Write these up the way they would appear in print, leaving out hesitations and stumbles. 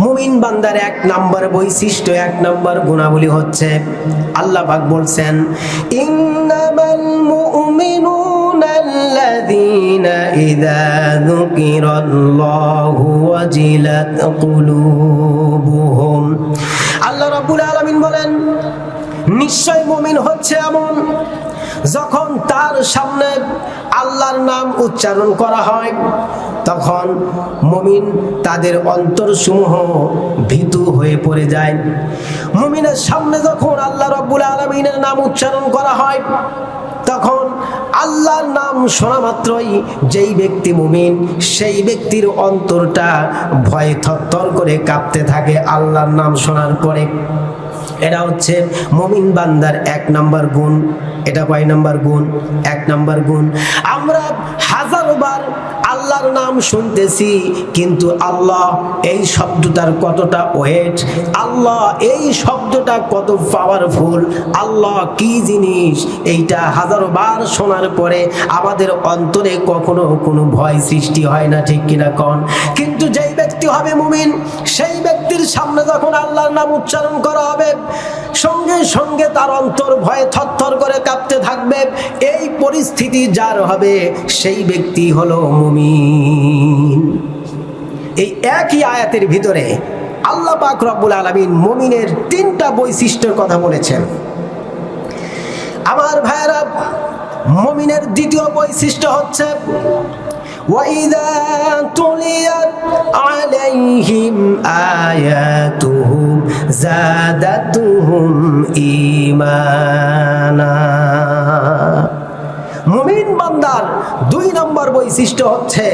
মুমিন বান্দার এক নাম্বার বৈশিষ্ট্য, এক নাম্বার গুণাবলী হচ্ছে আল্লাহ পাক বলছেন, ইন্নামাল মুমিনুনা আল্লাযীনা ইযা যুকিরাল্লাহু ওয়াজিলাত কুলুবুহুম। আল্লাহ রাব্বুল আলামিন বলেন, নিশ্চয় মুমিন হচ্ছে এমন, যখন তার সামনে আল্লাহর নাম উচ্চারণ করা হয় তখন মুমিন তাদের অন্তরসমূহ ভীতু হয়ে পড়ে যায়। মুমিনের সামনে যখন আল্লাহ রাব্বুল আলামিনের নাম উচ্চারণ করা হয় তখন আল্লাহর নাম শোনা মাত্রই যেই ব্যক্তি মুমিন, সেই ব্যক্তির অন্তরটা ভয়ে থরথর করে কাঁপতে থাকে আল্লাহর নাম শোনার পরে। এটা হচ্ছে মুমিন বান্দার এক নাম্বার গুণ। এটা কয় নাম্বার গুণ? এক নাম্বার গুণ। আমরা হাজারবার আল্লাহর নাম শুনতেছি, কিন্তু আল্লাহ এই শব্দটার কতটা ওয়েট, আল্লাহ এই শব্দটা কত পাওয়ারফুল, আল্লাহ কি জিনিস, এইটা হাজারবার শোনার পরে আমাদের অন্তরে কখনো কোনো ভয় সৃষ্টি হয় না, ঠিক কিনা কোন? কিন্তু যেই ব্যক্তি হবে মুমিন, সেই ব্যক্তির সামনে যখন আল্লাহর নাম উচ্চারণ করা হবে সঙ্গে সঙ্গে তার অন্তর ভয়ে থরথর করে কাঁপতে থাকবে। এই পরিস্থিতি যার হবে সেই ব্যক্তি হলো মুমিন। এই একই আয়াতের ভিতরে আল্লাহ পাক রব্বুল আলামিন মুমিনের তিনটা বৈশিষ্ট্যের কথা বলেছেন। আমার ভাইরা, মুমিনের দ্বিতীয় বৈশিষ্ট্য হচ্ছে وَإِذَا تُلِيَتْ عَلَيْهِمْ آيَاتُهُ زَادَتْهُمْ ঈমানা। মুমিন বান্দার দুই নম্বর বৈশিষ্ট্য হচ্ছে,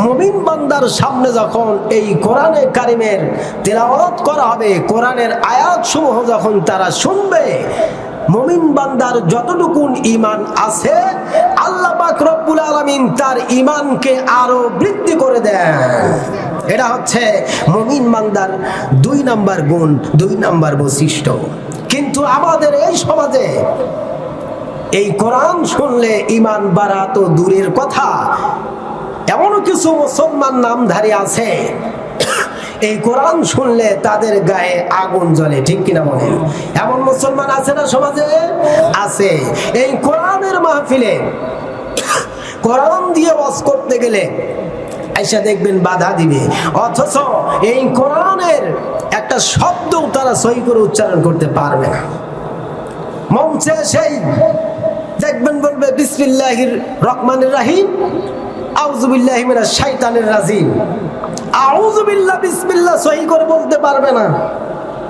মুমিন বান্দার সামনে যখন এই কোরআনে কারিমের তেলাওয়াত করা হবে, কোরআনের আয়াতসমূহ যখন তারা শুনবে, মুমিন বান্দার যতটুকু ঈমান আছে আল্লাহ পাক রব্বুল আলামিন তার ঈমানকে আরো বৃদ্ধি করে দেন। এটা হচ্ছে মুমিন বান্দার দুই নাম্বার গুণ, দুই নাম্বার বৈশিষ্ট্য। কিন্তু আমাদের এই সমাজে এই কোরআন শুনলে ঈমান বাড়া তো দূরের কথা, এমনও কিছু মুসলমান নামধারী আছে এই কোরআন শুনলে তাদের গায়ে আগুন জ্বলে, ঠিক কিনা বলেন? এমন মুসলমান আছে না সমাজে? আছে। এই কোরআনের মাহফিলে কোরআন দিয়ে ওয়াজ করতে গেলে আইসা দেখবেন বাধা দিবে, অথচ এই কোরআনের একটা শব্দ তারা সহি করে উচ্চারণ করতে পারবে না। মঞ্চে সেই দেখবেন বলবে বিসমিল্লাহির রহমানির রহিম, আউযু বিল্লাহি মিনাশ শাইতানির রাজিম, আউযু বিল্লাহ বিসমিল্লাহ সহি করে বলতে পারবে না।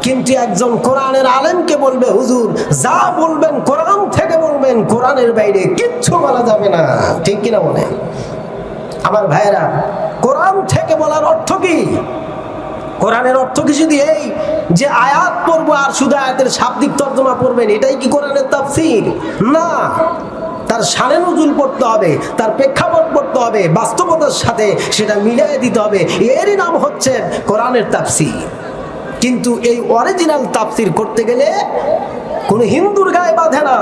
কিন্তু একজন কোরআনের আলেমকে বলবে, হুজুর যা বলবেন কোরআন থেকে বলবেন, কোরআনের বাইরে কিচ্ছু বলা যাবে না, ঠিক কিনা বলে? আমার ভাইরা, কোরআন থেকে বলার অর্থ কি? কোরআনের অর্থ কি শুধু এই যে আয়াত পড়বো আর শুধু আয়াতের শাব্দিক তর্জমা পড়বেন, এটাই কি কোরআনের তাফসীর? না, তার শানে নজুল পড়তে হবে, তার প্রেক্ষাপট পড়তে হবে, বাস্তবতার সাথে সেটা মিলিয়ে দিতে হবে, এরই নাম হচ্ছে কোরআনের তাফসীর। কিন্তু এই অরিজিনাল তাফসীর করতে গেলে কোনো হিন্দুর গায়ে বাঁধে না,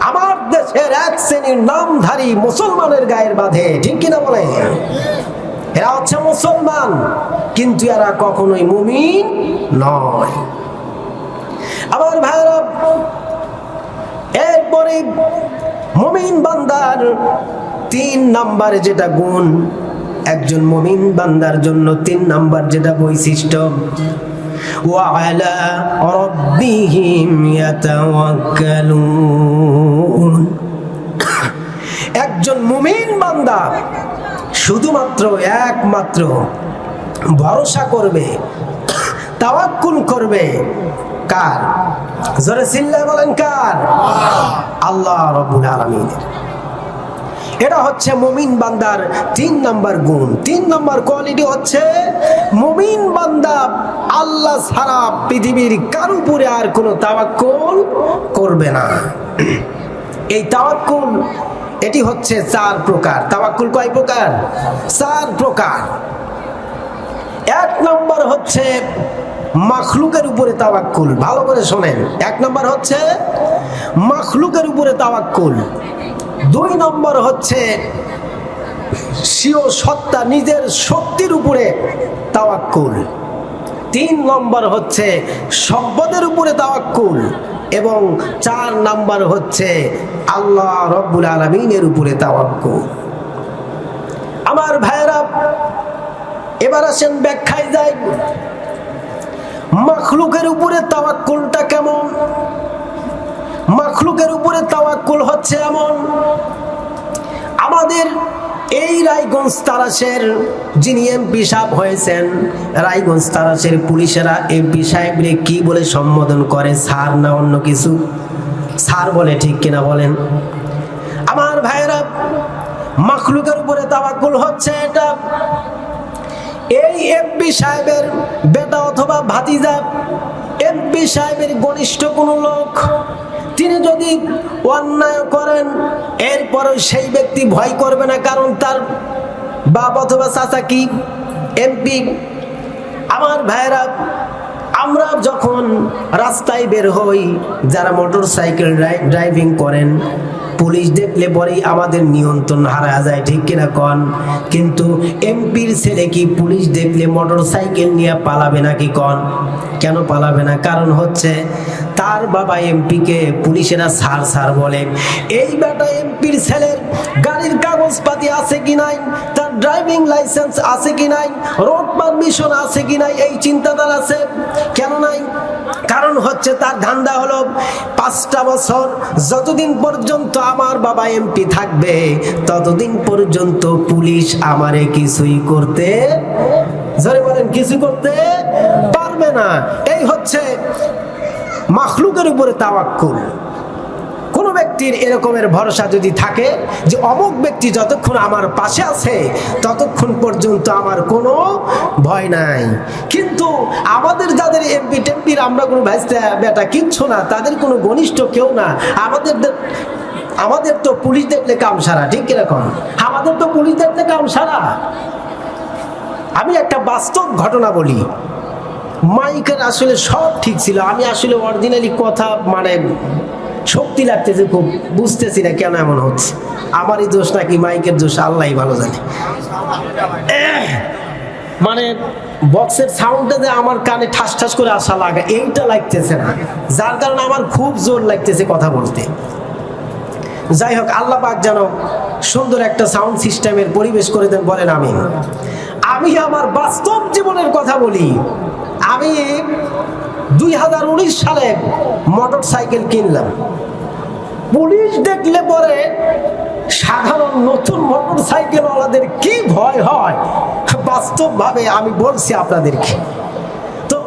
আমার দেশের এক শ্রেণীর নামধারী মুসলমানের গায়ের বাঁধে, ঠিক কিনা বলে? এরা হচ্ছে মুসলমান, কিন্তু এরা কখনোই মুমিন নয়। আমার ভাইরা, এরপরে মুমিন বান্দার তিন নাম্বারে যেটা গুণ, একজন মুমিন বান্দার জন্য তিন নাম্বার যেটা বৈশিষ্ট্য, ওয়ালা রাব্বিহিম ইয়াতাওয়াক্কালুন। একজন মুমিন বান্দা শুধুমাত্র একমাত্র ভরসা করবে, তাওয়াক্কুল করবে কার? জোরে চিল্লায় বলেন কার? আল্লাহ রাব্বুল আলামিনের। এটা হচ্ছে মুমিন বান্দার তিন নাম্বার গুণ। তিন নাম্বার কোয়ালিটি হচ্ছে মুমিন বান্দা আল্লাহ ছাড়া পৃথিবীর কার উপরে আর কোনো তাওয়াক্কুল করবে না। এই তাওয়াক্কুল এটি হচ্ছে চার প্রকার। তাওয়াক্কুল কয় প্রকার? চার প্রকার। এক নম্বর হচ্ছে মাখলুকের উপরে তাওয়াক্কুল। ভালো করে শোনেন, এক নম্বর হচ্ছে মাখলুকের উপরে তাওয়াক্কুল। দুই নম্বর হচ্ছে স্বীয় সত্তা নিজের শক্তির উপরে তাওয়াক্কুল। 3 নম্বর হচ্ছে সম্পদের উপরে তাওয়াক্কুল এবং 4 নম্বর হচ্ছে আল্লাহ রব্বুল আলামিনের উপরে তাওয়াক্কুল। আমার ভাইরা, এবার আসেন ব্যাখ্যায় যাই। মাখলুকের উপরে তাওয়াক্কুলটা কেমন? মাখলুকের উপরে তাওয়াক্কুল হচ্ছে এমন, আমাদের এই রায়গঞ্জ তারাশের যিনি এমপি সাহেব হয়েছেন, রায়গঞ্জ তারাশের পুলিশেরা এমপি সাহেবরে কি বলে সম্বোধন করে? স্যার না অন্য কিছু? স্যার বলে, ঠিক কিনা বলেন? আমার ভাইয়েরা, মাখলুকের উপরে তাওয়াক্কুল হচ্ছে এটা, এই এমপি সাহেবের বেটা অথবা ভাতিজা, এমপি সাহেবের ঘনিষ্ঠ কোনো লোক, তিনি যদি অন্যায় করেন এরপরও সেই ব্যক্তি ভয় করবে না, কারণ তার বাপ অথবা চাচা কি এমপি। আমার ভাইরা, আমরা যখন রাস্তায় বের হই, যারা মোটর সাইকেল ড্রাইভিং করেন, পুলিশ দেখলে পরেই আমাদের নিয়ন্ত্রণ হারা যায়, ঠিক কিনা কন? কিন্তু এমপির ছেলে কি পুলিশ দেখলে মোটর সাইকেল নিয়ে পালাবে নাকি কন? কেন পালাবে না? কারণ হচ্ছে তার বাবা এমপিকে পুলিশেরা স্যার স্যার বলে। এই বেটা এমপির ছেলের গাড়ির কাগজপাতি আছে কি নাই, তার ড্রাইভিং লাইসেন্স আছে কি নাই, রোড পারমিশন আছে কি নাই, এই চিন্তাধারা আছে। কেন নাই? কারণ হচ্ছে তার ধান্দা হলো 5টা বছর যতদিন পর্যন্ত আমার বাবা এমপি থাকবে ততদিন পর্যন্ত পুলিশ আমারে কিছুই করতে, জোরে বলেন, কিছু করতে পারবে না। এই হচ্ছে মাখলুকের উপরে তাওয়াক্কুল। কোন ব্যক্তির এরকমের ভরসা যদি থাকে যে অমুক ব্যক্তি যতক্ষণ আমার পাশে আছে ততক্ষণ পর্যন্ত আমার কোনো ভয় নাই। কিন্তু আমাদের যাদের এমপি টেম্পির আমরা কোনো ভাইস্তা বেটা কিচ্ছু না, তাদের কোনো ঘনিষ্ঠ কেউ না, আমাদের তো পুলিশ দেখলে কাম সারা, ঠিক কিরকম? আমাদের তো পুলিশ দেখলে কাম সারা। আমি একটা বাস্তব ঘটনা বলি। মাইকের আসলে সব ঠিক ছিল, আমি আসলে অরিজিনালি কথা মানে শক্তি লাগতেছে খুব, বুঝতেছি না কেন এমন হচ্ছে। আমারই দোষ নাকি মাইকের দোষ, আল্লাহই ভালো জানে। মানে বক্সের সাউন্ডটা যে আমার কানে ঠাস ঠাস করে আসা লাগা, এইটা লাগতেছে না, যার কারণে আমার খুব জোর লাগতেছে কথা বলতে। যাই হোক, আল্লাহ পাক যেন সুন্দর একটা সাউন্ড সিস্টেমের পরিবেশ করে দেন, বলেন আমিন। আমি আমার বাস্তব জীবনের কথা বলি। আমি 2019 সালে মোটর সাইকেল কিনলাম। পুলিশ দেখলে পরে সাধারণ নতুন মোটর সাইকেলওয়ালাদের কি ভয় হয় বাস্তবভাবে আমি বলছি আপনাদেরকে। তো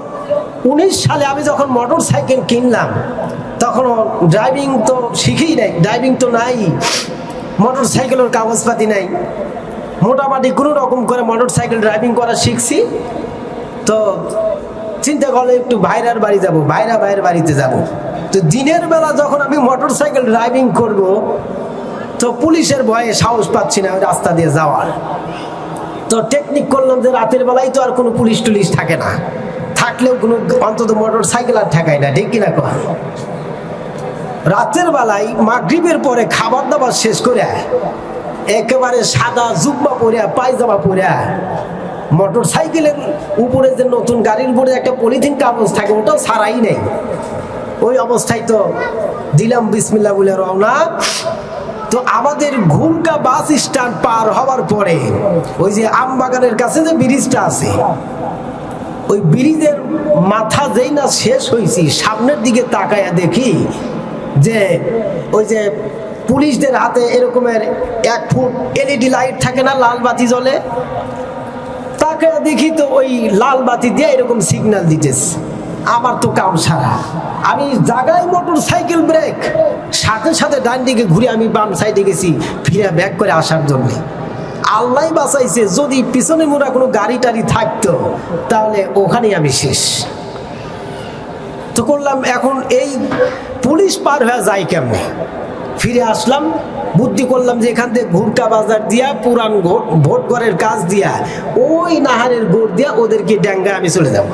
19 সালে আমি যখন মোটর সাইকেল কিনলাম তখনও ড্রাইভিং তো শিখেই নাই, ড্রাইভিং তো নাই, মোটর সাইকেলের কাগজপাতি নাই, মোটামুটি কোনো রকম করে মোটর সাইকেল ড্রাইভিং করা শিখছি। তো চিন্তা করলে একটু ভাইরার বাড়ি যাব, ভাইয়ের বাড়িতে যাব। তো দিনের বেলা যখন আমি মোটর সাইকেল ড্রাইভিং করব তো পুলিশের ভয়ে সাহস পাচ্ছি না ওই রাস্তা দিয়ে যাওয়ার। তো টেকনিক করলাম যে রাতের বেলায় তো আর কোনো পুলিশ টুলিশ থাকে না, থাকলেও কোনো অন্তত মোটর সাইকেল আর ঠেকায় না, ঠিক কিনা কর? রাতের বেলায় মাগরিবের পরে খাবার দাবার শেষ করে একেবারে সাদা জুব্বা পরিয়া পায়জামা পরিয়া মোটর সাইকেলের উপরে যে নতুন গাড়ির উপরে একটা পলিথিন কাগজ থাকে ওটাও ছাড়াই নেই, ওই অবস্থায় তো দিলাম বিসমিল্লাহ বলে রওনা। তো আমাদের ঘুমকা বাস স্ট্যান্ড পার হওয়ার পরে ওই যে আমবাগানের কাছে যে ব্রিজটা আছে, ওই ব্রিজের মাথা যেই না শেষ হয়েছি, সামনের দিকে তাকায়া দেখি যে ওই যে পুলিশদের হাতে এরকমের 1 ফুট এলইডি লাইট থাকে না, লাল বাতি জ্বলে। তাকে দেখি তো ওই লাল বাতি দিয়ে এরকম সিগন্যাল দিতেছে। আমার তো কাম সারা, আমি জায়গায় মোটর সাইকেল ব্রেক, সাথে সাথে ডান দিকে ঘুরে আমি বাম সাইডে গেছি ফিরে ব্যাক করে আসার জন্য। আল্লাহ বাঁচাইছে, যদি পিছনে মোড়া কোনো গাড়ি টাড়ি থাকতো তাহলে ওখানেই আমি শেষ। তো করলাম, এখন এই পুলিশ পার হয়ে যায় কেমনে? ফিরে আসলাম, বুদ্ধি করলাম যে এখান থেকে ঘুরকা বাজার দিয়া পুরান ভোট ঘরের কাজ দিয়া ওই নাহারের গোড় দিয়া ওদেরকে ড্যাঙ্গা আমি চলে যাব।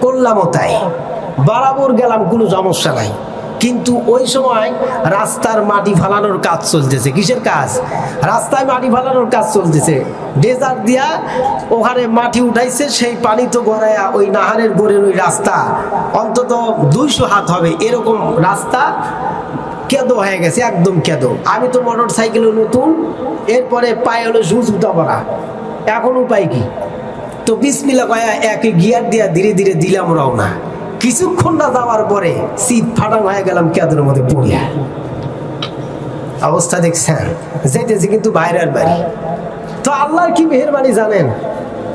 করলামও তাই, বরাবর গেলাম, কোনো সমস্যা নাই। কিন্তু ওই সময় রাস্তার মাটি ফালানোর কাজ চলতেছে। কিসের কাজ? রাস্তায় মাটি ফালানোর কাজ চলতেছে। ডেজার দিয়া ওখানে মাটি উঠাইছে, সেই পানি তো গড়াইয়া ওই নাহারের গোড়ের ওই রাস্তা অন্তত 200 হাত হবে এরকম রাস্তা কেদো হয়ে গেছে, একদম কেদো। আমি তো মোটর সাইকেলে নতুন, এরপরে পায়ে হলো জুতা পরা, এখন উপায় কি? তো বিসমিল্লাহ কয়া একই গিয়ার দিয়া ধীরে ধীরে দিলাম রওনা। কিছুক্ষণ না যাওয়ার পরে সিট ফাটানো হয়ে গেলাম কেদোর মধ্যে পড়িয়া। অবস্থা দেখছেন? যেতেছি কিন্তু বাইরের বাড়ি। তো আল্লাহর কি মেহেরবানি জানেন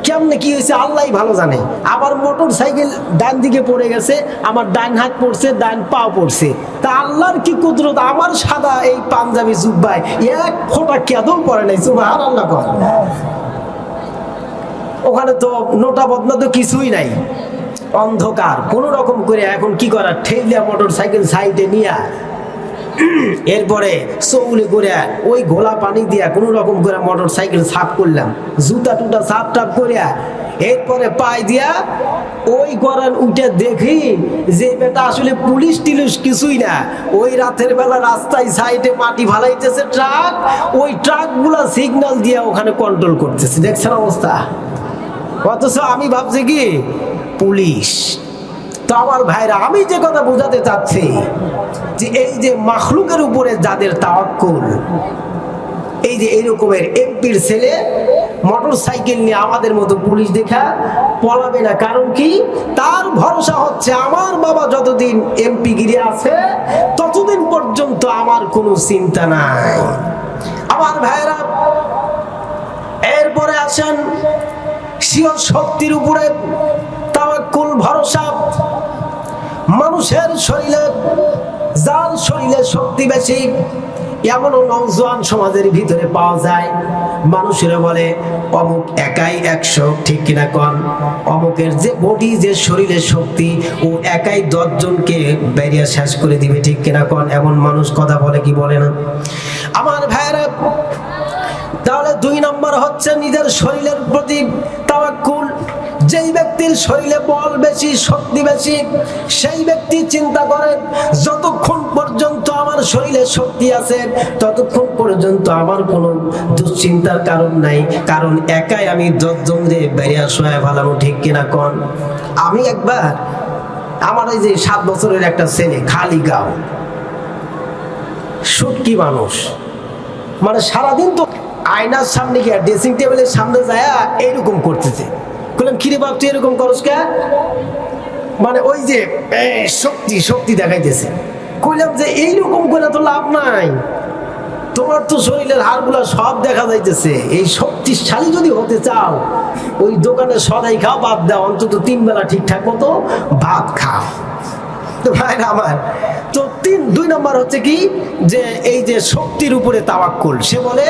কেমনে কি হয়েছে, আল্লাহ ভালো জানে। আবার মোটর সাইকেল ডান দিকে পড়ে গেছে, আমার ডান হাত পড়ছে, ডান পা পড়ছে। তা আল্লাহর কি কুদরত, আমার সাদা এই পাঞ্জাবি জুব্বায় এক ফোঁটা কেদও পড়ে নাই। সুবহানাল্লাহ। ওখানে তো নোটা বদনা তো কিছুই নাই, অন্ধকার। কোন রকম করে এখন কি করা, ঠেলিয়া মোটর সাইকেল সাইডে নিয়া এরপরে চৌলে করে ওই ঘোলা পানি দিয়া কোন রকম করে মোটর সাইকেল সাফ করলাম, জুতা টুটা সাফ টাপ করিয়া এরপরে পায়ে দিয়া ওই গড়ান উঠে দেখি যে বেটা আসলে পুলিশ টিলিশ কিছুই না। ওই রাতের বেলা রাস্তায় সাইডে মাটি ফালাইতেছে ট্রাক, ওই ট্রাক গুলা সিগন্যাল দিয়া ওখানে কন্ট্রোল করতেছে। দেখছেন অবস্থা? অথচ আমি ভাবছি কি পুলিশ। তো আমার ভাইরা, আমি যে কথা বোঝাতে চাচ্ছি যে এই যে মাখলুকের উপরে যাদের তাওয়াক্কুল, এই যে এইরকমের এমপির ছেলে মোটর সাইকেল নিয়ে আমাদের মতো পুলিশ দেখা পলাবে না। কারণ কি? তার ভরসা হচ্ছে আমার বাবা যতদিন এমপি গিরি আছে ততদিন পর্যন্ত আমার কোনো চিন্তা নাই। আমার ভাইরা, এরপরে আসেন স্বীয় শক্তির উপরে তাওয়াক্কুল, ভরসা। মানুষের শরীরে, যার শরীরে শক্তি বেশি, এমনও নওজোয়ান সমাজের ভিতরে পাওয়া যায়। মানুষেরা বলে অমুক একাই 100, ঠিক কিনা কন? অমুকের যে বডি, যে শরীরের শক্তি, ও একাই 10 জনকে বেরিয়ে শেষ করে দিবে, ঠিক কিনা কন? এমন মানুষ কথা বলে কি বলে না? আমার ভাইরা, তাহলে 2 নম্বর হচ্ছে নিজের শরীরের প্রতি তাওয়াক্কুল। যেই ব্যক্তির শরীরে বল বেশি, শক্তি বেশি, সেই ব্যক্তি চিন্তা করেন যতক্ষণ পর্যন্ত আমার শরীরে শক্তি আছে ততক্ষণ পর্যন্ত আমার কোনো দুশ্চিন্তার কারণ নাই। কারণ একাই আমি 10 জনরে বেরিয়া শোয়া ভালানো, ঠিক কিনা কন? আমি একবার আমার ওই যে 7 বছরের একটা ছেলে, খালি গাও সুটকি মানুষ, মানে সারাদিন তো আয়নার সামনে গিয়ে ড্রেসিং টেবিলের সামনে যায় এইরকম করতেছে। বললাম কিরে বাপ তুই এরকম করস কে? মানে ওই যে শক্তি শক্তি দেখাইতেছে। কইলাম যে এইরকম করে তো লাভ নাই, তোমার তো শরীরের হাড়গুলা সব দেখা যাইতেছে। এই শক্তিশালী যদি হতে চাও ওই দোকানে সদাই খাও, বাদ দাও, অন্তত 3 বেলা ঠিকঠাক মতো ভাত খাও। তো ভাইরা আমার, তো 2 নম্বর হচ্ছে কি, যে এই যে শক্তির উপরে তাওয়াক্কুল। সে বলে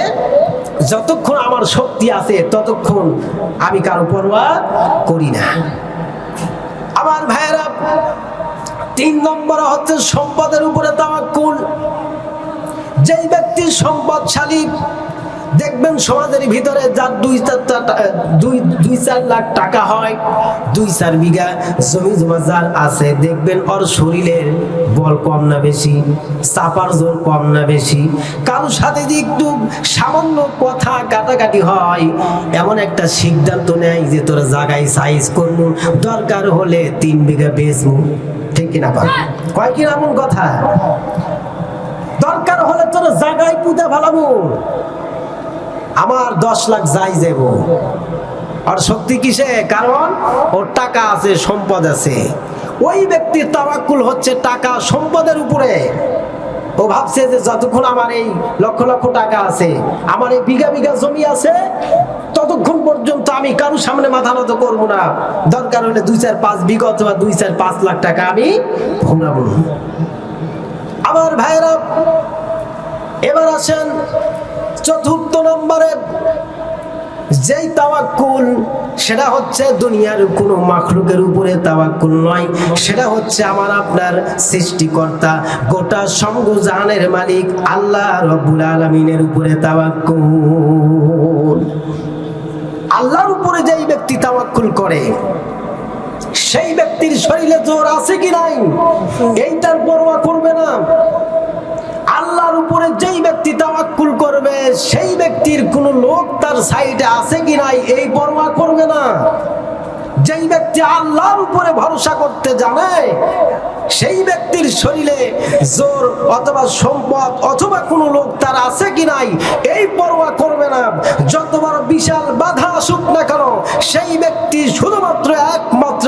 যতক্ষণ আমার শক্তি আছে ততক্ষণ আমি কারো পরোয়া করি না। আমার ভাইরা, 3 নম্বর হচ্ছে সম্পদের উপরে তাওয়াক্কুল। যেই ব্যক্তি সম্পদশালী, দেখবেন সমাজের ভিতরে যার 2-4 লাখ টাকা হয়, 2-4 বিঘা জমি জমা যার আছে, দেখবেন ওর শরীরের বল কম না বেশি, চাপার জোর কম না বেশি। কারোর সাথে যে একটু সামান্য কথা কাটাকাটি হয়, এমন একটা সিদ্ধান্ত নেয় যে তোর জায়গায় সাইজ করবো, দরকার হলে 3 বিঘা বেচবো, ঠিক কিনা? কয় কিনা এমন কথা? দরকার হলে তোর জায়গায় পুঁতে ফেলাবো, আমার 10 লাখ যাই যাব। আর শক্তি কিসে? কারণ ওর টাকা আছে, সম্পদ আছে। ওই ব্যক্তির তাওয়াক্কুল হচ্ছে টাকা সম্পদের উপরে। ও ভাবছে যে যতক্ষণ আমার এই লক্ষ লক্ষ টাকা আছে, আমার এই বিঘা বিঘা জমি আছে, ততক্ষণ পর্যন্ত আমি কারোর সামনে মাথা নত করবো না। দরকার হলে 2-4-5 বিঘা অথবা 2-4-5 লাখ টাকা আমি ভোগাবো। আমার ভাইরা, এবার আসেন 4 নম্বরে যেই তাওয়াক্কুল, সেটা হচ্ছে দুনিয়ার কোনো মাখলুকের উপরে তাওয়াক্কুল নয়, সেটা হচ্ছে আমার আপনার সৃষ্টিকর্তা, গোটা সমগ্র জাহানের মালিক আল্লাহ রব্বুল আলামিনের উপরে তাওয়াক্কুল। আল্লাহর উপরে যেই ব্যক্তি তাওয়াক্কুল করে, সেই ব্যক্তির শরীরে জোর আছে কি নাই এইটার পরোয়া করবে না। আল্লাহর উপরে যেই ব্যক্তি তাওয়াক্কুল করবে সেই ব্যক্তির কোন লোক তার সাইডে আছে কি নাই এই পরোয়া করবে না। যেই ব্যক্তি আল্লাহর উপরে ভরসা করতে জানে সেই ব্যক্তির শরীরে জোর অথবা সম্পদ অথবা কোনো লোক তার আছে কি নাই এই পরোয়া করবে না। যত বড় বিশাল বাধা আসুক না কেন সেই ব্যক্তি শুধুমাত্র একমাত্র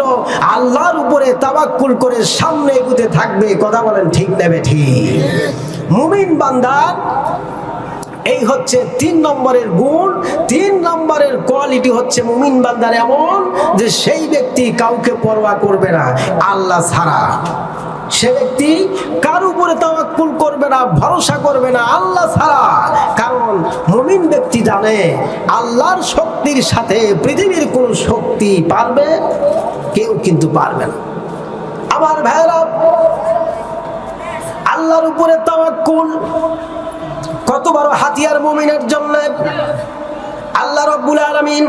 আল্লাহর উপরে তাওয়াক্কুল করে সামনে এগোতে থাকবে। কথা বলেন ঠিক নেবে ঠিক? মুমিন বান্দা এই হচ্ছে 3 নম্বরের গুণ। 3 নম্বরের কোয়ালিটি হচ্ছে মুমিন বান্দার এমন যে সেই ব্যক্তি কাউকে পরোয়া করবে না আল্লাহ ছাড়া। সে ব্যক্তি কার উপরে তাওয়াক্কুল করবে না, ভরসা করবে না আল্লাহ ছাড়া। কারণ মুমিন ব্যক্তি জানে আল্লাহর শক্তির সাথে পৃথিবীর কোন শক্তি পারবে, কেউ কিন্তু পারবে না। আমার ভাইরা, আল্লাহর উপরে তাওয়াক্কুল কত বড় হাতিয়ার মুমিনের জন্য। আল্লাহ রাব্বুল আলামিন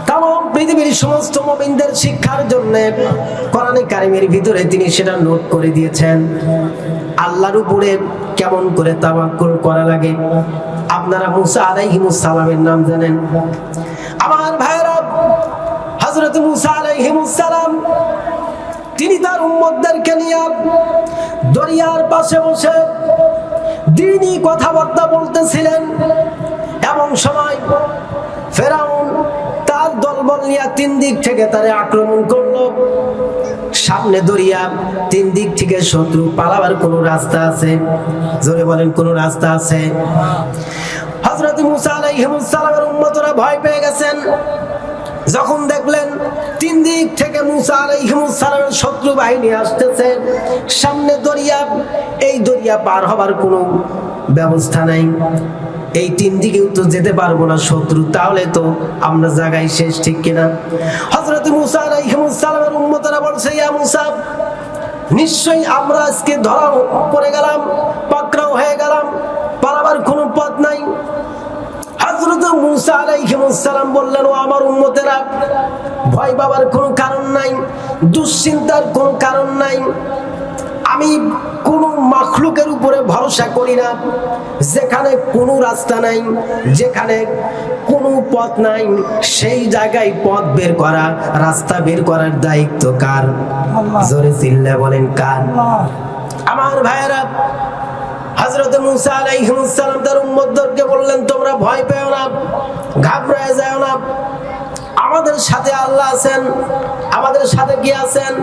তামাম পৃথিবীর সমস্ত মুমিনদের শিক্ষার জন্য কোরআনে কারিমের ভিতরে তিনি সেটা নোট করে দিয়েছেন। আল্লাহর উপরে কেমন করে তাওয়াক্কুল করা লাগে। আপনারা মুসা আলাইহিস সালামের নাম জানেন। আমার ভাইরা, হযরত মুসা আলাইহিস সালাম তিনি তার উম্মতদেরকে নিয়ে দরিয়ার পাশে বসে দ্বীনি কথাবার্তা বলতেছিলেন। এমন সময় ফেরাউন তার দলবল নিয়ে 3 দিক থেকে তারে আক্রমণ করলো। সামনে দরিয়া, 3 দিক থেকে শত্রু, পালাবার কোনো রাস্তা আছে? জোরে বলেন, কোন রাস্তা আছে? হযরত মুসা আলাইহিস সালামের উম্মতরা ভয় পেয়ে গেছেন। যখন দেখলেন 3 দিক থেকে মুসা আলাইহিস সালামের শত্রু বাহিনী আসতেছে, সামনে দরিয়া, এই দরিয়া পার হবার কোনো ব্যবস্থা নাই, এই 3 দিকেও তো যেতে পারবো না শত্রু, তাহলে তো আমরা জায়গায় শেষ, ঠিক কিনা? হযরত মুসা আলাইহিস সালামের উম্মতরা বলছে, ইয়া মুসা, নিশ্চয়ই আমরা আজকে ধরা পড়ে গেলাম, পাকড়াও হয়ে গেলাম, পালাবার কোনো পথ নাই। হযরত মুসা আলাইহিস সালাম বললেন, ও আমার উম্মতেরা, ভয় পাবার কোনো কারণ নাই, দুশ্চিন্তার কোনো কারণ নাই। আমি কোনো মাখলুকের উপরে ভরসা করি না। যেখানে কোনো রাস্তা নাই, যেখানে কোনো পথ নাই, সেই জায়গায় পথ বের করা, রাস্তা বের করার দায়িত্ব কার? জোরে চিল্লা বলেন, কার? আমার ভাইয়েরা, হযরত মুসা আলাইহিস সালাম তার উম্মতদেরকে বললেন, তোমরা ভয় পেও না, ঘাবড়ায় যাও না, আমাদের সাথে আল্লাহ আছেন। আমাদের সাথে কি আছেন?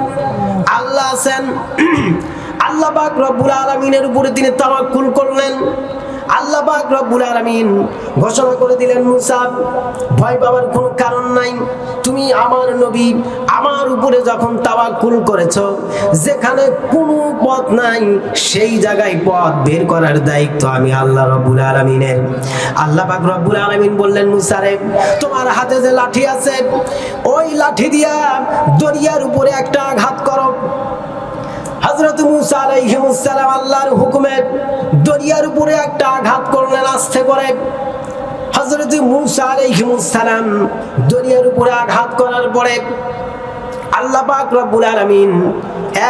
আল্লাহ আছেন। আল্লাহ পাক রব্বুল আলামিনের উপরে তিনি তাওয়াক্কুল করলেন। আল্লাহ পাক রব্বুল আলামিন ঘোষণা করে দিলেন, মুসা, ভয় পাওয়ার কোনো কারণ নাই। তুমি আমার নবী, আমার উপরে যখন তাওয়াক্কুল করেছো, যেখানে কোনো পথ নাই সেই জায়গায় পথ বের করার দায়িত্ব আমি আল্লাহ রব্বুল আলামিনের। আল্লাহ পাক রব্বুল আলামিন বললেন, মুসা রে, তোমার হাতে যে লাঠি আছে, ওই লাঠি দিয়া দরিয়ার উপরে একটা আঘাত করো। হযরত মুসা আলাইহিস সালাম আল্লাহর হুকুমে দরিয়ার উপরে একটা আঘাত করলেন আস্তে করে। হযরত মুসা আলাইহিস সালাম দরিয়ার উপরে আঘাত করার পরে আল্লাহ পাক রব্বুল আলামিন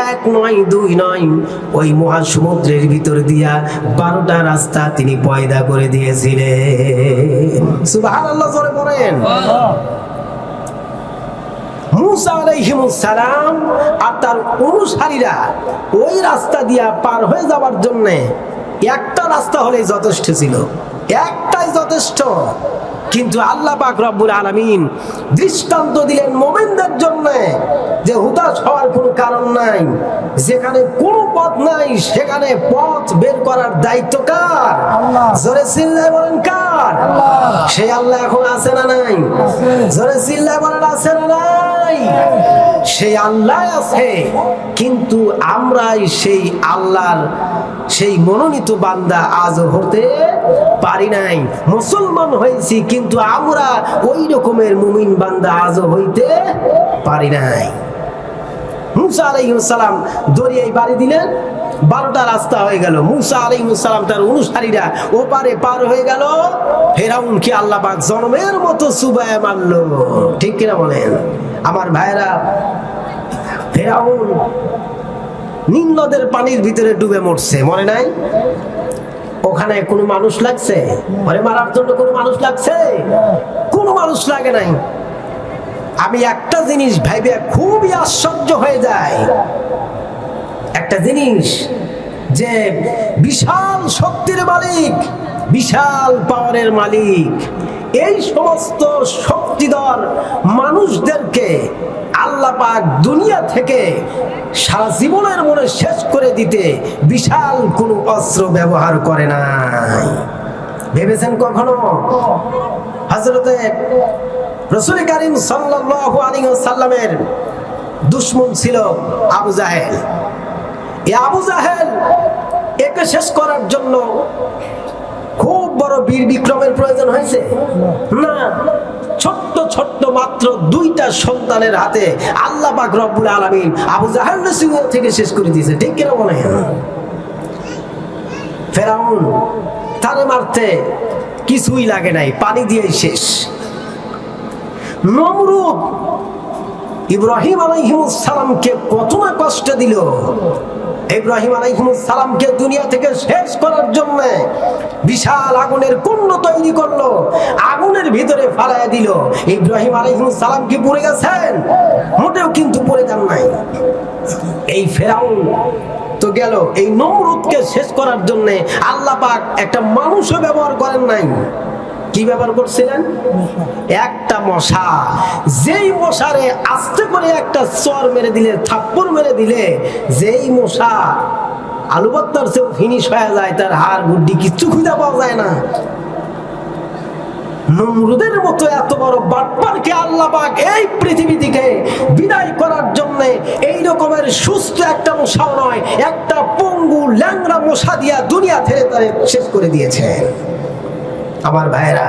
1 নয় 2 নয়, ওই মহাসমুদ্রের ভিতর দিয়া 12টা রাস্তা তিনি পয়দা করে দিয়েছিলেন। সুবহানাল্লাহ, জোরে পড়েন। মুসা আলাইহিস সালাম আর তার অনুসারীরা ওই রাস্তা দিয়া পার হয়ে যাওয়ার জন্য একটা রাস্তা হলেই যথেষ্ট ছিল, একটাই যথেষ্ট। কিন্তু আল্লাহ পাক রব্বুল আলামিন দৃষ্টান্ত দিলেন মুমিনদের জন্য যে হতাশ হওয়ার কোনো কারণ নাই। যেখানে কোনো পথ নাই সেখানে পথ বের করার দায়িত্ব কার? জোরে চিল্লায় বলেন, কার? সেই আল্লাহ এখন আছে না নাই? জোরে চিল্লায় বলেন, আছে না নাই? সেই আল্লাহ আছে, কিন্তু আমরাই সেই আল্লাহর সেই মনোনীত বান্দা আজ হতে পারি নাই। মুসলমান হয়েছি কিন্তু আমরা ওই রকমের মুমিন বান্দা আজ হইতে পারি নাই। মুসা আলাইহিস সালাম দরিয়ায় বাড়ি দিলেন, 12টা রাস্তা হয়ে গেল। মুসা আলাইহিস সালাম তার অনুসারীরা ওপারে পার হয়ে গেল, ফেরাউনকে আল্লাহ পাক জনমের মতো চুবায় মারলো। ঠিক কিনা বলেন আমার ভাইরা? ফেরাউন নীল নদের পানির ভিতরে ডুবে মরছে, মনে নাই? ওখানে কোনো মানুষ লাগছে? ওরে মারার জন্য কোনো মানুষ লাগছে? কোনো মানুষ লাগে নাই। আমি একটা জিনিস ভাইবে খুবই আশ্চর্য হয়ে যায়, একটা জিনিস, যে বিশাল শক্তির মালিক, বিশাল পাওয়ারের মালিক, এই সমস্ত শক্তিধর মানুষদেরকে আল্লাহ পাক দুনিয়া থেকে সারা জীবনের মনে শেষ করে দিতে বিশাল কোনো অস্ত্র ব্যবহার করে নাই। ভেবেছেন কখনো? হযরতে রাসূল কারীম সাল্লাল্লাহু আলাইহি ওয়াসাল্লামের দুশমন ছিল আবু জাহেল। এই আবু জাহেল একে শেষ করার জন্য খুব বড় বীর বিক্রমের প্রয়োজন হয়েছে না। ছোট্ট ছোট্ট মাত্র 2টা সন্তানের হাতে আল্লাহ পাক রব্বুল আলামিন আবু জাহেলকে সিংহ থেকে শেষ করে দিয়েছে। ঠিক কিনা মনে হয়? ফেরাউন তারে মারতে কিছুই লাগে নাই, পানি দিয়েই শেষ। নমরুদ ইব্রাহিম আলাইহিস সালামকে কত না কষ্ট দিল। ইব্রাহিম আলাইহিস সালামকে দুনিয়া থেকে শেষ করার জন্য বিশাল আগুনের কুণ্ড তৈরি করলো, আগুনের ভিতরে ফালাইয়া দিল। ইব্রাহিম আলাইহিস সালাম কি পড়ে গেছেন? মোটেও কিন্তু পড়ে যান নাই। এই ফেরাউন তো গেল, এই নমরুদকে শেষ করার জন্য আল্লাহ পাক একটা মানুষও ব্যবহার করেন নাই। কি ব্যবহার করছিলেন? একটা মশা। যেই মশারে আস্তে করে একটা চর মেরে দিলে, থাপ্পড় মেরে দিলে, যেই মশা আলু ভর্তার চেয়েও ফিনিশ হয়ে যায়, তার হাড় গুড্ডি কিচ্ছু খুঁজে পাওয়া যায় না। নমরুদের মতো এত বড় বাটপারকে আল্লাহ পাক এই পৃথিবী থেকে বিদায় করার জন্য এই রকমের সুস্থ একটা মশাও নয়, একটা পঙ্গু ল্যাংড়া মশা দিয়া দুনিয়া থেকে তারে শেষ করে দিয়েছে। আমার ভাইরা,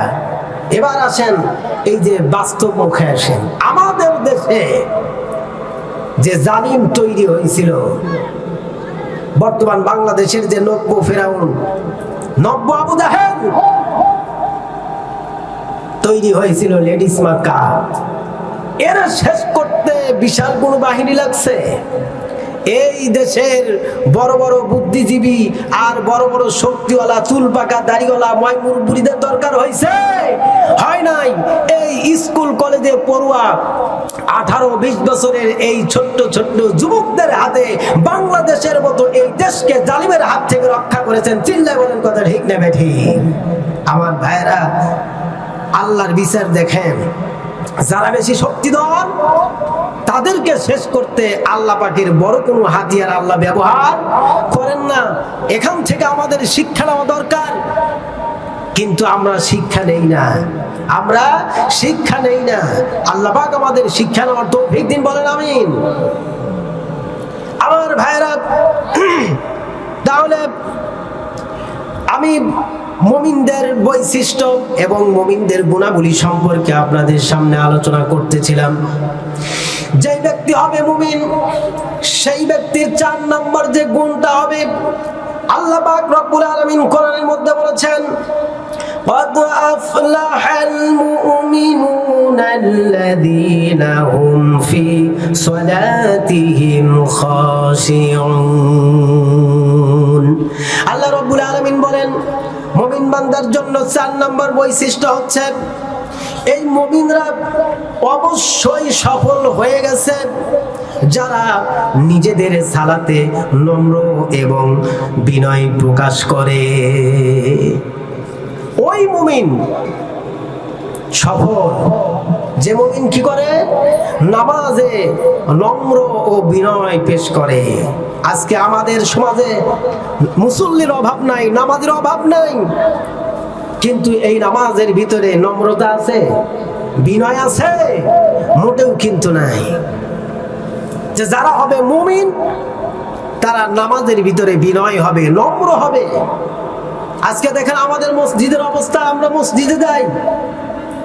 এবার আসেন এই যে বাস্তব মুখে আসেন। আমাদের দেশে যে জালিম তৈরি হয়েছিল, বর্তমান বাংলাদেশের যে নব্য ফেরাউন, নব্য আবু জাহেল তৈরি হয়েছিল লেডিস মার্কা, এরা শেষ করতে বিশাল কোনো বাহিনী লাগছে? এই দেশের বড় বড় বুদ্ধিজীবী আর বড় বড় শক্তিওয়ালা চুল পাকা দাড়িওয়ালা ময়মুরবুড়িদের দরকার হয়েছে? হয় নাই। এই স্কুল কলেজে পড়ুয়া 18-20 বছরের এই ছোট্ট ছোট্ট যুবকদের হাতে বাংলাদেশের মতো এই দেশকে জালিমের হাত থেকে রক্ষা করেছেন। চিল্লায় বলেন কথা ঠিক না বেঠিক? আমার ভাইরা, আল্লাহর বিচার দেখেন, যারা বেশি শক্তিধর তাদেরকে শেষ করতে আল্লাহ পাকের বড় কোনো হাতিয়ার আল্লাহ ব্যবহার করেন না। এখান থেকে আমাদের শিক্ষা নেওয়া দরকার, কিন্তু আমরা শিক্ষা নেই না, আমরা শিক্ষা নেই না। আল্লাহ পাক আমাদের শিক্ষা নেওয়ার তৌফিক দিন, বলেন আমিন। আমার ভাইরা, তাহলে আমি মুমিনদের বৈশিষ্ট্য এবং মুমিনদের গুণাবলী সম্পর্কে আপনাদের সামনে আলোচনা করতেছিলাম। যে ব্যক্তি হবে মুমিন, সেই ব্যক্তির 4 নম্বর যে গুণটা হবে, আল্লাহ পাক রব্বুল আলামিন কোরআনের মধ্যে বলেছেন, قد أفلح المؤمنون الذين هم في صلاتهم خاشعون। আল্লাহ রব্বুল আলামিন বলেন, মুমিন বান্দার জন্য 4 নম্বর বৈশিষ্ট্য হচ্ছে, এই মুমিনরা অবশ্যই সফল হয়ে গেছে যারা নিজেদের সালাতে নম্র এবং বিনয় প্রকাশ করে। ওই মুমিন সফল, যে মুমিন কি করে? নামাজে নম্র ও বিনয় পেশ করে। আজকে আমাদের সমাজে মুসল্লির অভাব নাই, নামাজের অভাব নাই, কিন্তু এই নামাজের ভিতরে নম্রতা আছে, বিনয় আছে? মোটেও কিন্তু নাই। যে যারা হবে মুমিন, তারা নামাজের ভিতরে বিনয় হবে, নম্র হবে। আজকে দেখেন আমাদের মসজিদের অবস্থা, আমরা মসজিদে যাই,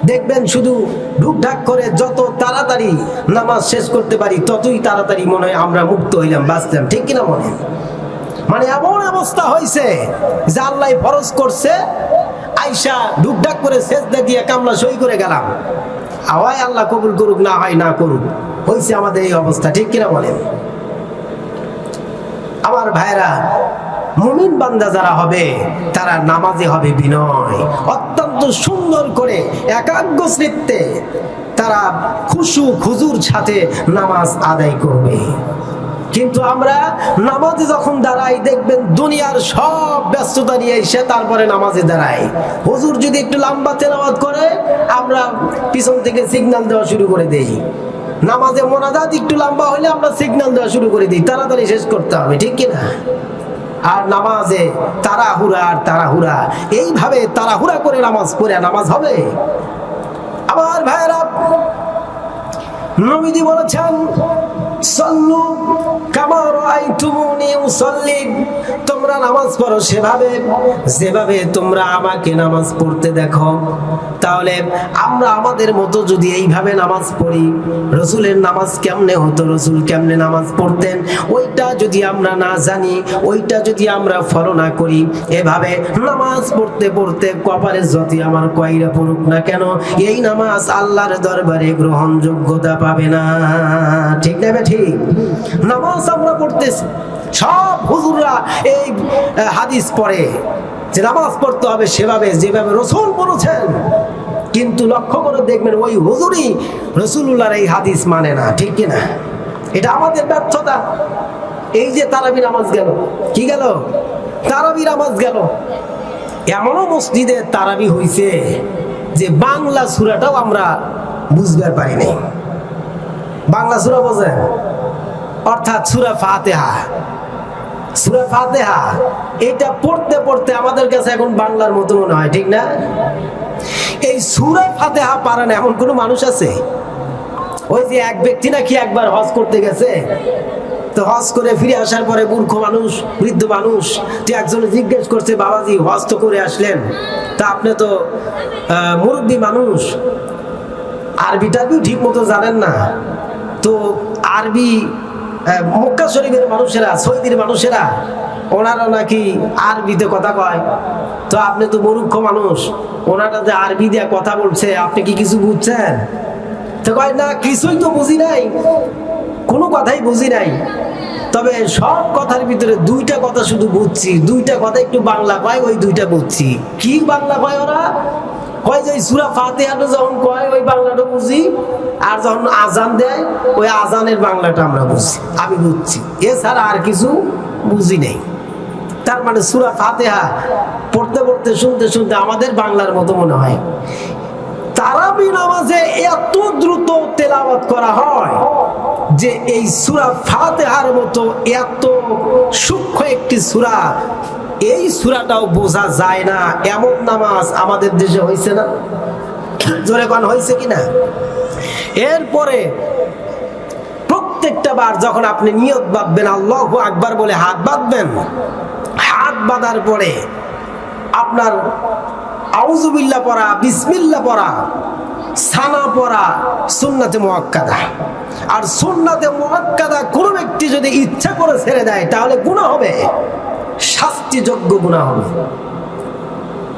দেখবেন শুধু ঢুকঢাক করে যত তাড়াতাড়ি নামাজ শেষ করতে পারি ততই তাড়াতাড়ি মনে হয় আমরা মুক্ত হইলাম, বাঁচলাম, ঠিক কিনা মনে? মানে এমন অবস্থা হয়েছে যে আল্লাহ ফরজ করছে, আইসা ঢুকঢাক করে সেজদা দিয়ে কামলা সই করে গেলাম, হয় আল্লাহ কবুল করুক, না হয় না করুক, হয়েছে আমাদের এই অবস্থা, ঠিক কিনা বলেন? আমার ভাইরা, মুমিন বান্দা যারা হবে তারা নামাজে হবে বিনয়, অত্যন্ত সুন্দর করে একাগ্র চিত্তে তারা খুশু খুজুর সাথে নামাজ আদায় করবে। কিন্তু আমরা নামাজে যখন দাঁড়াই দেখবেন দুনিয়ার সব ব্যস্ততা নিয়ে এসে তারপরে নামাজে দাঁড়াই। হুজুর যদি একটু লম্বা তেলাওয়াত করে আমরা পিছন থেকে সিগন্যাল দেওয়া শুরু করে দেই, নামাজে মোনাজাত একটু লম্বা হলে আমরা সিগন্যাল দেওয়া শুরু করে দিই, তাড়াতাড়ি শেষ করতে হবে, ঠিক কিনা? আর নামাজে তাড়াহুড়া আর তাড়াহুড়া, এইভাবে তাড়াহুড়া করে নামাজ পড়ে নামাজ হবে? আমার ভাইয়েরা, নবীজি বলেছেন সল্লু কামা রাআইতুমুনি উসাল্লি, তোমরা নামাজ পড়ো সেভাবে যেভাবে তোমরা আমাকে নামাজ পড়তে দেখো। তাহলে আমরা আমাদের মতো যদি এইভাবে নামাজ পড়ি, রসুলের নামাজ কেমনে হতো, রসুল কেমনে নামাজ পড়তেন, ওইটা যদি আমরা না জানি, ওইটা যদি আমরা ফলো না করি, এভাবে নামাজ পড়তে পড়তে কপালে যতই আমার কয়রা পড়ুক না কেন, এই নামাজ আল্লাহর দরবারে গ্রহণযোগ্যতা পাবে না, ঠিক না? ঠিক নামাজ আমরা পড়তেছি, সব হুজুররা এই হাদিস পড়ে যে নামাজ পড়তে হবে সেভাবে যেভাবে রাসূল বলেছেন, কিন্তু লক্ষ্য করে দেখবেন ওই হুজুরই রাসূলুল্লাহর এই হাদিস মানে না, ঠিক কি না? এটা আমাদের ব্যর্থতা। এই যে তারাবি নামাজ গেল, কি গেল? তারাবি নামাজ গেল, এমনও মসজিদে তারাবি হইছে যে বাংলা সূরাটাও আমরা বুঝতে পারি নাই। বাংলা সূরা বোঝেন? অর্থাৎ সূরা ফাতিহা, সূরা ফাতিহা এটা পড়তে পড়তে আমাদের কাছে এখন বাংলার মতো মনে হয়, ঠিক না? এই সূরা ফাতিহা পারে না এমন কোন মানুষ আছে? ওই যে এক ব্যক্তি নাকি একবার হজ করতে গেছে, তো হজ করে ফিরে আসার পরে মূর্খ মানুষ, বৃদ্ধ মানুষ, যে একজনে জিজ্ঞেস করছে, বাবাজি হজ তো করে আসলেন, তা আপনি তো মুরব্বী মানুষ, আরবিটাকেও ঠিক মতো জানেন না, তো আরবি মক্কা শরীফের মানুষেরা, সৌদির মানুষেরা, ওনারা নাকি আরবিতে কথা কয়, তো আপনি তো মূর্খ মানুষ, ওনারা যে আরবি দিয়ে কথা বলছে আপনি কি কিছু বুঝছেন? তো কয় না, কিছুই তো বুঝি নাই, কোনো কথাই বুঝি নাই, তবে সব কথার ভিতরে দুইটা কথা শুধু বুঝছি, দুইটা কথা একটু বাংলা কয়, ওই দুইটা বুঝছি। কি বাংলা কয় ওরা? কয় যে সূরা ফাতিহাটা যখন কয় ওই বাংলাটা বুঝি, আর যখন আজান দেয় ওই আজানের বাংলাটা আমরা বুঝি, আমি বুঝছি, এছাড়া আর কিছু বুঝি নেই। তার মানে সূরা ফাতিহা পড়তে পড়তে শুনতে শুনতে আমাদের বাংলার মতো মনে হয়। তারাবি নামাজে এত দ্রুত তেলাওয়াত করা হয় যে এই সূরা ফাতিহার মতো এত সূক্ষ্ম একটি সূরা, এই সূরাটাও বোঝা যায় না এমন নামাজ আমাদের দেশে হয়েছে না? জোরে কোন হয়েছে কিনা? এরপরে প্রত্যেকটা বার যখন আপনি নিয়ত বাঁধবেন, আল্লাহু আকবার বলে হাত বাঁধবেন, হাত বাঁধার পরে আপনার আউযুবিল্লাহ পড়া, বিসমিল্লাহ পড়া, সানা পড়া সুন্নাতে মুআক্কাদা। আর সুন্নাতে মুআক্কাদা কোনো ব্যক্তি যদি ইচ্ছা করে ছেড়ে দেয় তাহলে গুনাহ হবে, শাস্তিযোগ্য গুনাহ হবে।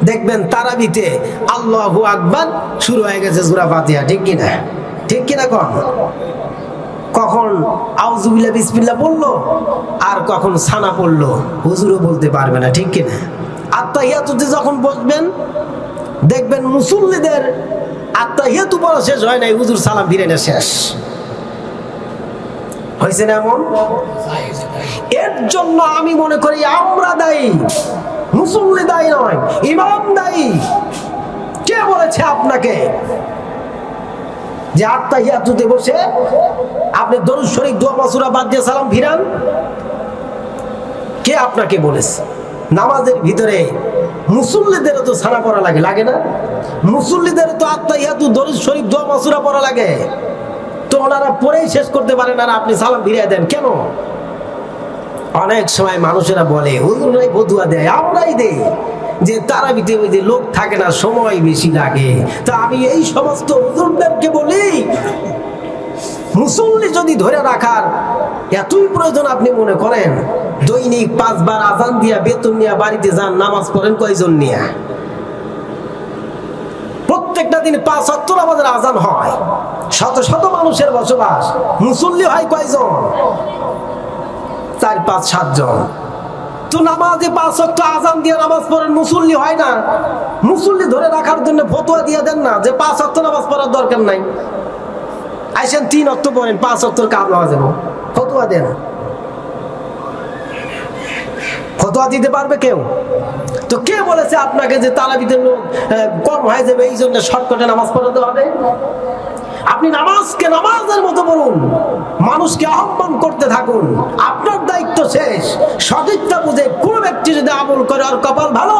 দেখবেন তারাবিতে আল্লাহু আকবার শুরু হয়ে গেছে সূরা ফাতিহা, ঠিক কিনা? ঠিক কিনা? কখন আউযুবিল্লাহ বিসমিল্লাহ পড়লো আর কখন সানা পড়লো হুজুরও বলতে পারবে না, ঠিক কিনা? আত্তাহিয়াতুতে যখন বসবেন দেখবেন মুসল্লিদের আত্তাহিয়াতু পড়া শেষ হয় নাই, হুজুর সালাম ফিরে না শেষ হয়েছে না এমন? এর জন্য আমি মনে করি আমরা দায়ী, মুসল্লি দায়ী নয়, ইমাম দায়ী। কে বলেছে আপনাকে যে আত্তাহিয়াতুতে বসে আপনি দরুদ শরীফ দোয়া মাসুরা বাদ দিয়ে সালাম ফিরান? কে আপনাকে বলেছে? নামাজের ভিতরে মুসল্লিদেরও তো সানা পড়া লাগে, লাগে না? মুসল্লিদের তো আত্তাহিয়াতু দরুদ শরীফ দোয়া মাসুরা পড়া লাগে, তো ওনারা পড়েই শেষ করতে পারেন আর আপনি সালাম ফিরিয়ে দেন কেন? অনেক সময় মানুষেরা বলে হুজুরাই ফতুয়া দেয়, আমরাই দেই। যে তারাবিতে ওই যে লোক থাকে না, সময় বেশি লাগে। তা আমি এই সমস্ত হুজুরদেরকে বলি, মুসল্লি যদি ধরে রাখার এতই প্রয়োজন আপনি মনে করেন, দৈনিক 5 বার আজান দিয়া বেতন নিয়ে বাড়িতে যান, নামাজ পড়েন কয়জন নিয়ে? প্রত্যেকটা দিন 5 ওয়াক্ত নামাজের আজান হয়, শত শত মানুষের বসবাস, মুসল্লি হয় কয়জন? 4, 5, 7 জন। তো নামাজে 5 ওয়াক্ত আজান দিয়ে নামাজ পড়েন, মুসল্লি হয় না? মুসল্লি ধরে রাখার জন্য ফতোয়া দিয়ে দেন না যে 5 ওয়াক্ত নামাজ পড়ার দরকার নাই, আইসেন 3 ওয়াক্ত পড়েন, 5 ওয়াক্তর কাজ নামাজ দেব, ফতোয়া দেন। ফতোয়া দিতে পারবে কেউ? তো কে বলেছে আপনাকে যে তারাবিতে লোক কম হয়ে যাবে এই জন্য শর্টকাটে নামাজ পড়াতে হবে? আপনি নামাজকে নামাজের মতো পড়ুন, মানুষকে আহ্বান করতে থাকুন, আপনার দায়িত্ব শেষ। সঠিকটা বুঝে কোন ব্যক্তি যদি আমল করে ওর কপাল ভালো,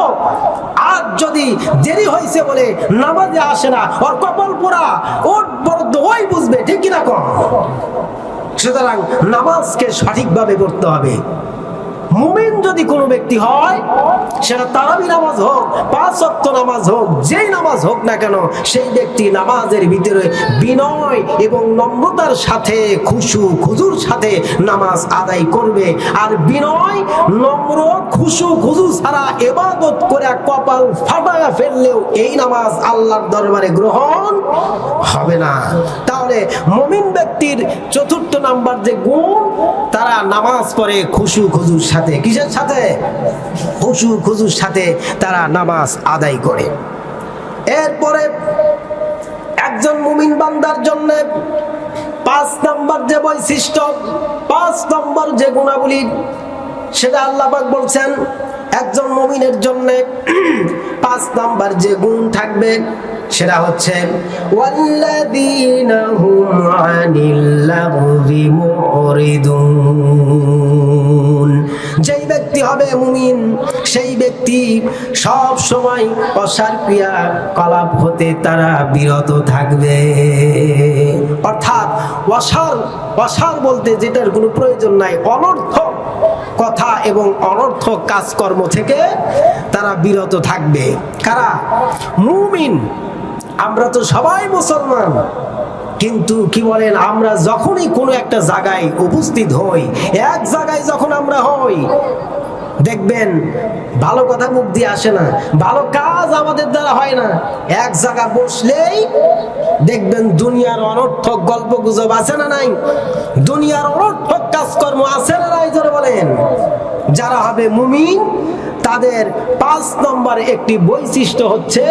আর যদি দেরি হয়েছে বলে নামাজে আসে না, ওর কপাল পোড়া, ওর বরাদ্দ ওই বুঝবে, ঠিক কিনা কম? সুতরাং নামাজকে সঠিকভাবে পড়তে হবে। মুমিন যদি কোনো ব্যক্তি হয়, সেটা তারাবি নামাজ হোক, 5 ওয়াক্ত নামাজ হোক, যেই নামাজ হোক না কেন, সেই ব্যক্তি নামাজের ভিতরে বিনয় এবং নম্রতার সাথে, খুশু খুজুর সাথে নামাজ আদায় করবে। আর বিনয়, নম্র, খুশু খুজু ছাড়া ইবাদত করে কপাল ফাটায়া ফেললেও এই নামাজ আল্লাহর দরবারে গ্রহণ হবে না। তাহলে মুমিন ব্যক্তির 4th নাম্বার যে গুণ, তারা নামাজ পড়ে খুশু খুজুর সাথে। কিসের সাথে? খুশু খুজুর সাথে তারা নামাজ আদায় করে। এরপরে একজন মুমিন বান্দার জন্য 5 নম্বর যে বৈশিষ্ট্য, 5 নম্বর যে গুণাবলী, সেটা আল্লাহ পাক বলছেন একজন মুমিনের জন্য 5 নম্বর যে গুণ থাকবে সেটা হচ্ছে ওয়াল্লাযীনা হুম আনিল লাগবি মুরিদুন। যেই ব্যক্তি হবে মুমিন, সেই ব্যক্তি সব সময় অসার ক্রিয়া কলাপ হতে তারা বিরত থাকবে। অর্থাৎ অসার বলতে যেটার কোনো প্রয়োজন নাই, অনর্থক কথা এবং অনর্থক কাজকর্ম থেকে তারা বিরত থাকবে। কারা? মুমিন। আমরা তো সবাই মুসলমান, কিন্তু কি বলেন, আমরা যখনই কোনো একটা জায়গায় উপস্থিত হই, এক জায়গায় যখন আমরা হই, দেখবেন ভালো কথা মুখ দিয়ে আসে না, ভালো কাজ আমাদের দ্বারা হয় না। এক জায়গায় বসলেই দেখবেন দুনিয়ার অনর্থক গল্প গুজব আছে না নাই? দুনিয়ার অনর্থক কাজকর্ম আছে না নাই? জোরে বলেন। যারা হবে মুমিন, তাদের 5 নম্বর একটি বৈশিষ্ট্য হচ্ছে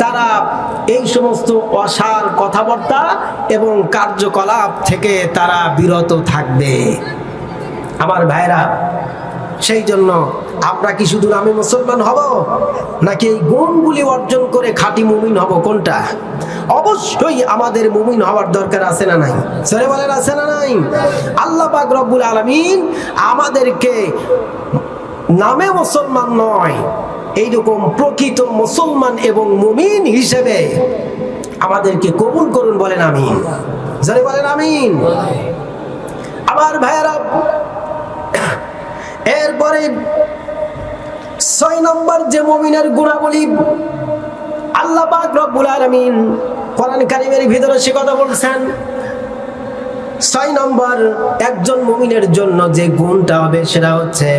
তারা এই সমস্ত অসার কথাবার্তা এবং কার্যকলাপ থেকে তারা বিরত থাকবে। আমার ভাইরা, সেই জন্য আমরা কি শুধু নামে মুসলমান হব, নাকি এই গুণগুলি অর্জন করে খাঁটি মুমিন হব? কোনটা? অবশ্যই আমাদের মুমিন হওয়ার দরকার আছে না নাই? সরে বলেন, আছে না নাই? আল্লাহ পাক রব্বুল আলামিন আমাদেরকে নামে মুসলমান নয়, এইরকম প্রকৃত মুসলমান এবং মুমিন হিসেবে আমাদেরকে কবুল করুন। বলেন আমিন। জোরে বলেন আমিন। আমার ভাইয়েরা, এরপরে 6 নম্বর যে মুমিনের গুণাবলী, আল্লাহ পাক রব্বুল আলামিন কোরআন কারীমের ভিতরে সে কথা বলছেন। 6 নম্বর একজন মুমিনের জন্য যে গুণটা হবে সেটা হচ্ছে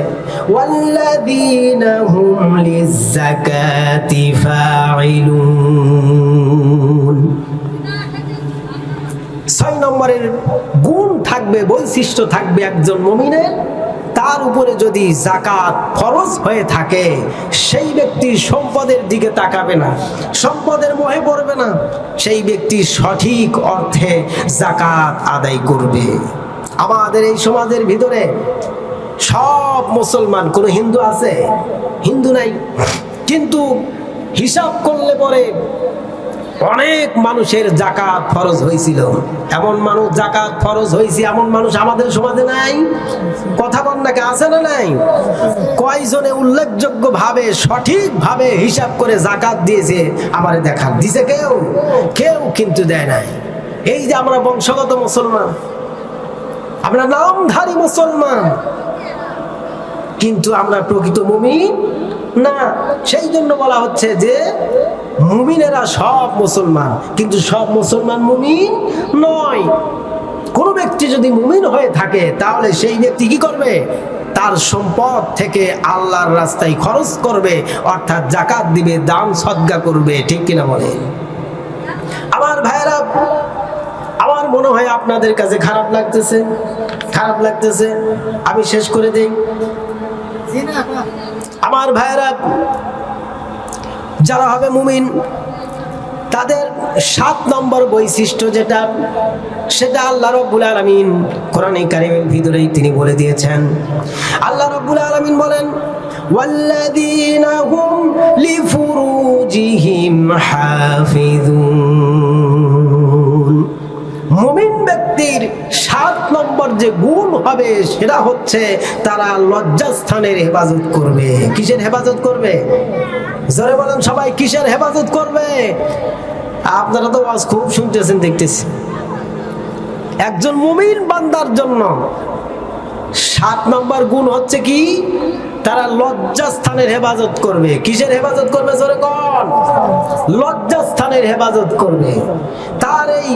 ওয়াল্লাযীনা হুম লিয-যাকাতি ফাঈলুন। 6 নম্বরের গুণ থাকবে, বৈশিষ্ট্য থাকবে একজন মুমিনের, তার উপরে যদি যাকাত ফরজ হয়ে থাকে, সেই ব্যক্তি সম্পদের দিকে তাকাবে না, সম্পদের মোহে পড়বে না, সেই ব্যক্তি সঠিক অর্থে যাকাত আদায় করবে। আমাদের এই সমাজের ভিতরে সব মুসলমান, কোনো হিন্দু আছে? হিন্দু নাই, কিন্তু হিসাব করলে পরে অনেক মানুষের যাকাত ফরজ হয়েছিল। এমন মানুষ যাকাত ফরজ হয়েছে, এমন মানুষ আমাদের সমাজে নাই? কথা বল নাকি, আছে না নাই? কয়জনে উল্লেখযোগ্য ভাবে সঠিক ভাবে হিসাব করে যাকাত দিয়েছে আমারে দেখান? দিছে কেউ? কেউ কিন্তু দেয় নাই। এই যে আমরা বংশগত মুসলমান, আমরা নামধারী মুসলমান, কিন্তু আমরা প্রকৃত মুমিন না, সেই জন্য বলা হচ্ছে যে মুমিনেরা সব মুসলমান, কিন্তু সব মুসলমান মুমিন নয়। কোন ব্যক্তি যদি মুমিন হয়ে থাকে তাহলে সেই ব্যক্তি কি করবে? তার সম্পদ থেকে আল্লাহর রাস্তায় খরচ করবে, অর্থাৎ যাকাত দিবে, দান সদকা করবে। ঠিক কিনা বলে? আমার ভাইরা, আমার মনে হয় আপনাদের কাছে খারাপ লাগতেছে, খারাপ লাগতেছে। আমি শেষ করে দেই। আমার ভাইরা, যারা হবে মুমিন তাদের 7 নম্বর বৈশিষ্ট্য যেটা, সেটা আল্লাহ রাব্বুল আলামিন কোরআনে কারীমের ভিতরেই তিনি বলে দিয়েছেন। আল্লাহ রাব্বুল আলামিন বলেন, ওয়াল্লাযীনা হুম লিফুরুজিহিম হাফিজুন। মুমিন ব্যক্তির 7 নম্বর যে গুণ হবে সেটা হচ্ছে তারা লজ্জাস্থানের হেফাজত করবে। কিসের হেফাজত করবে? জোরে বলেন সবাই, কিসের হেফাজত করবে? আপনারা তো আওয়াজ খুব শুনতেছেন দেখতেছি। একজন মুমিন বান্দার জন্য 7 নম্বর গুণ হচ্ছে কি? তারা লজ্জাস্থানের হেফাজত করবে। কিসের হেফাজত করবে? জোরে কোন? লজ্জাস্থানের হেফাজত করবে। তার এই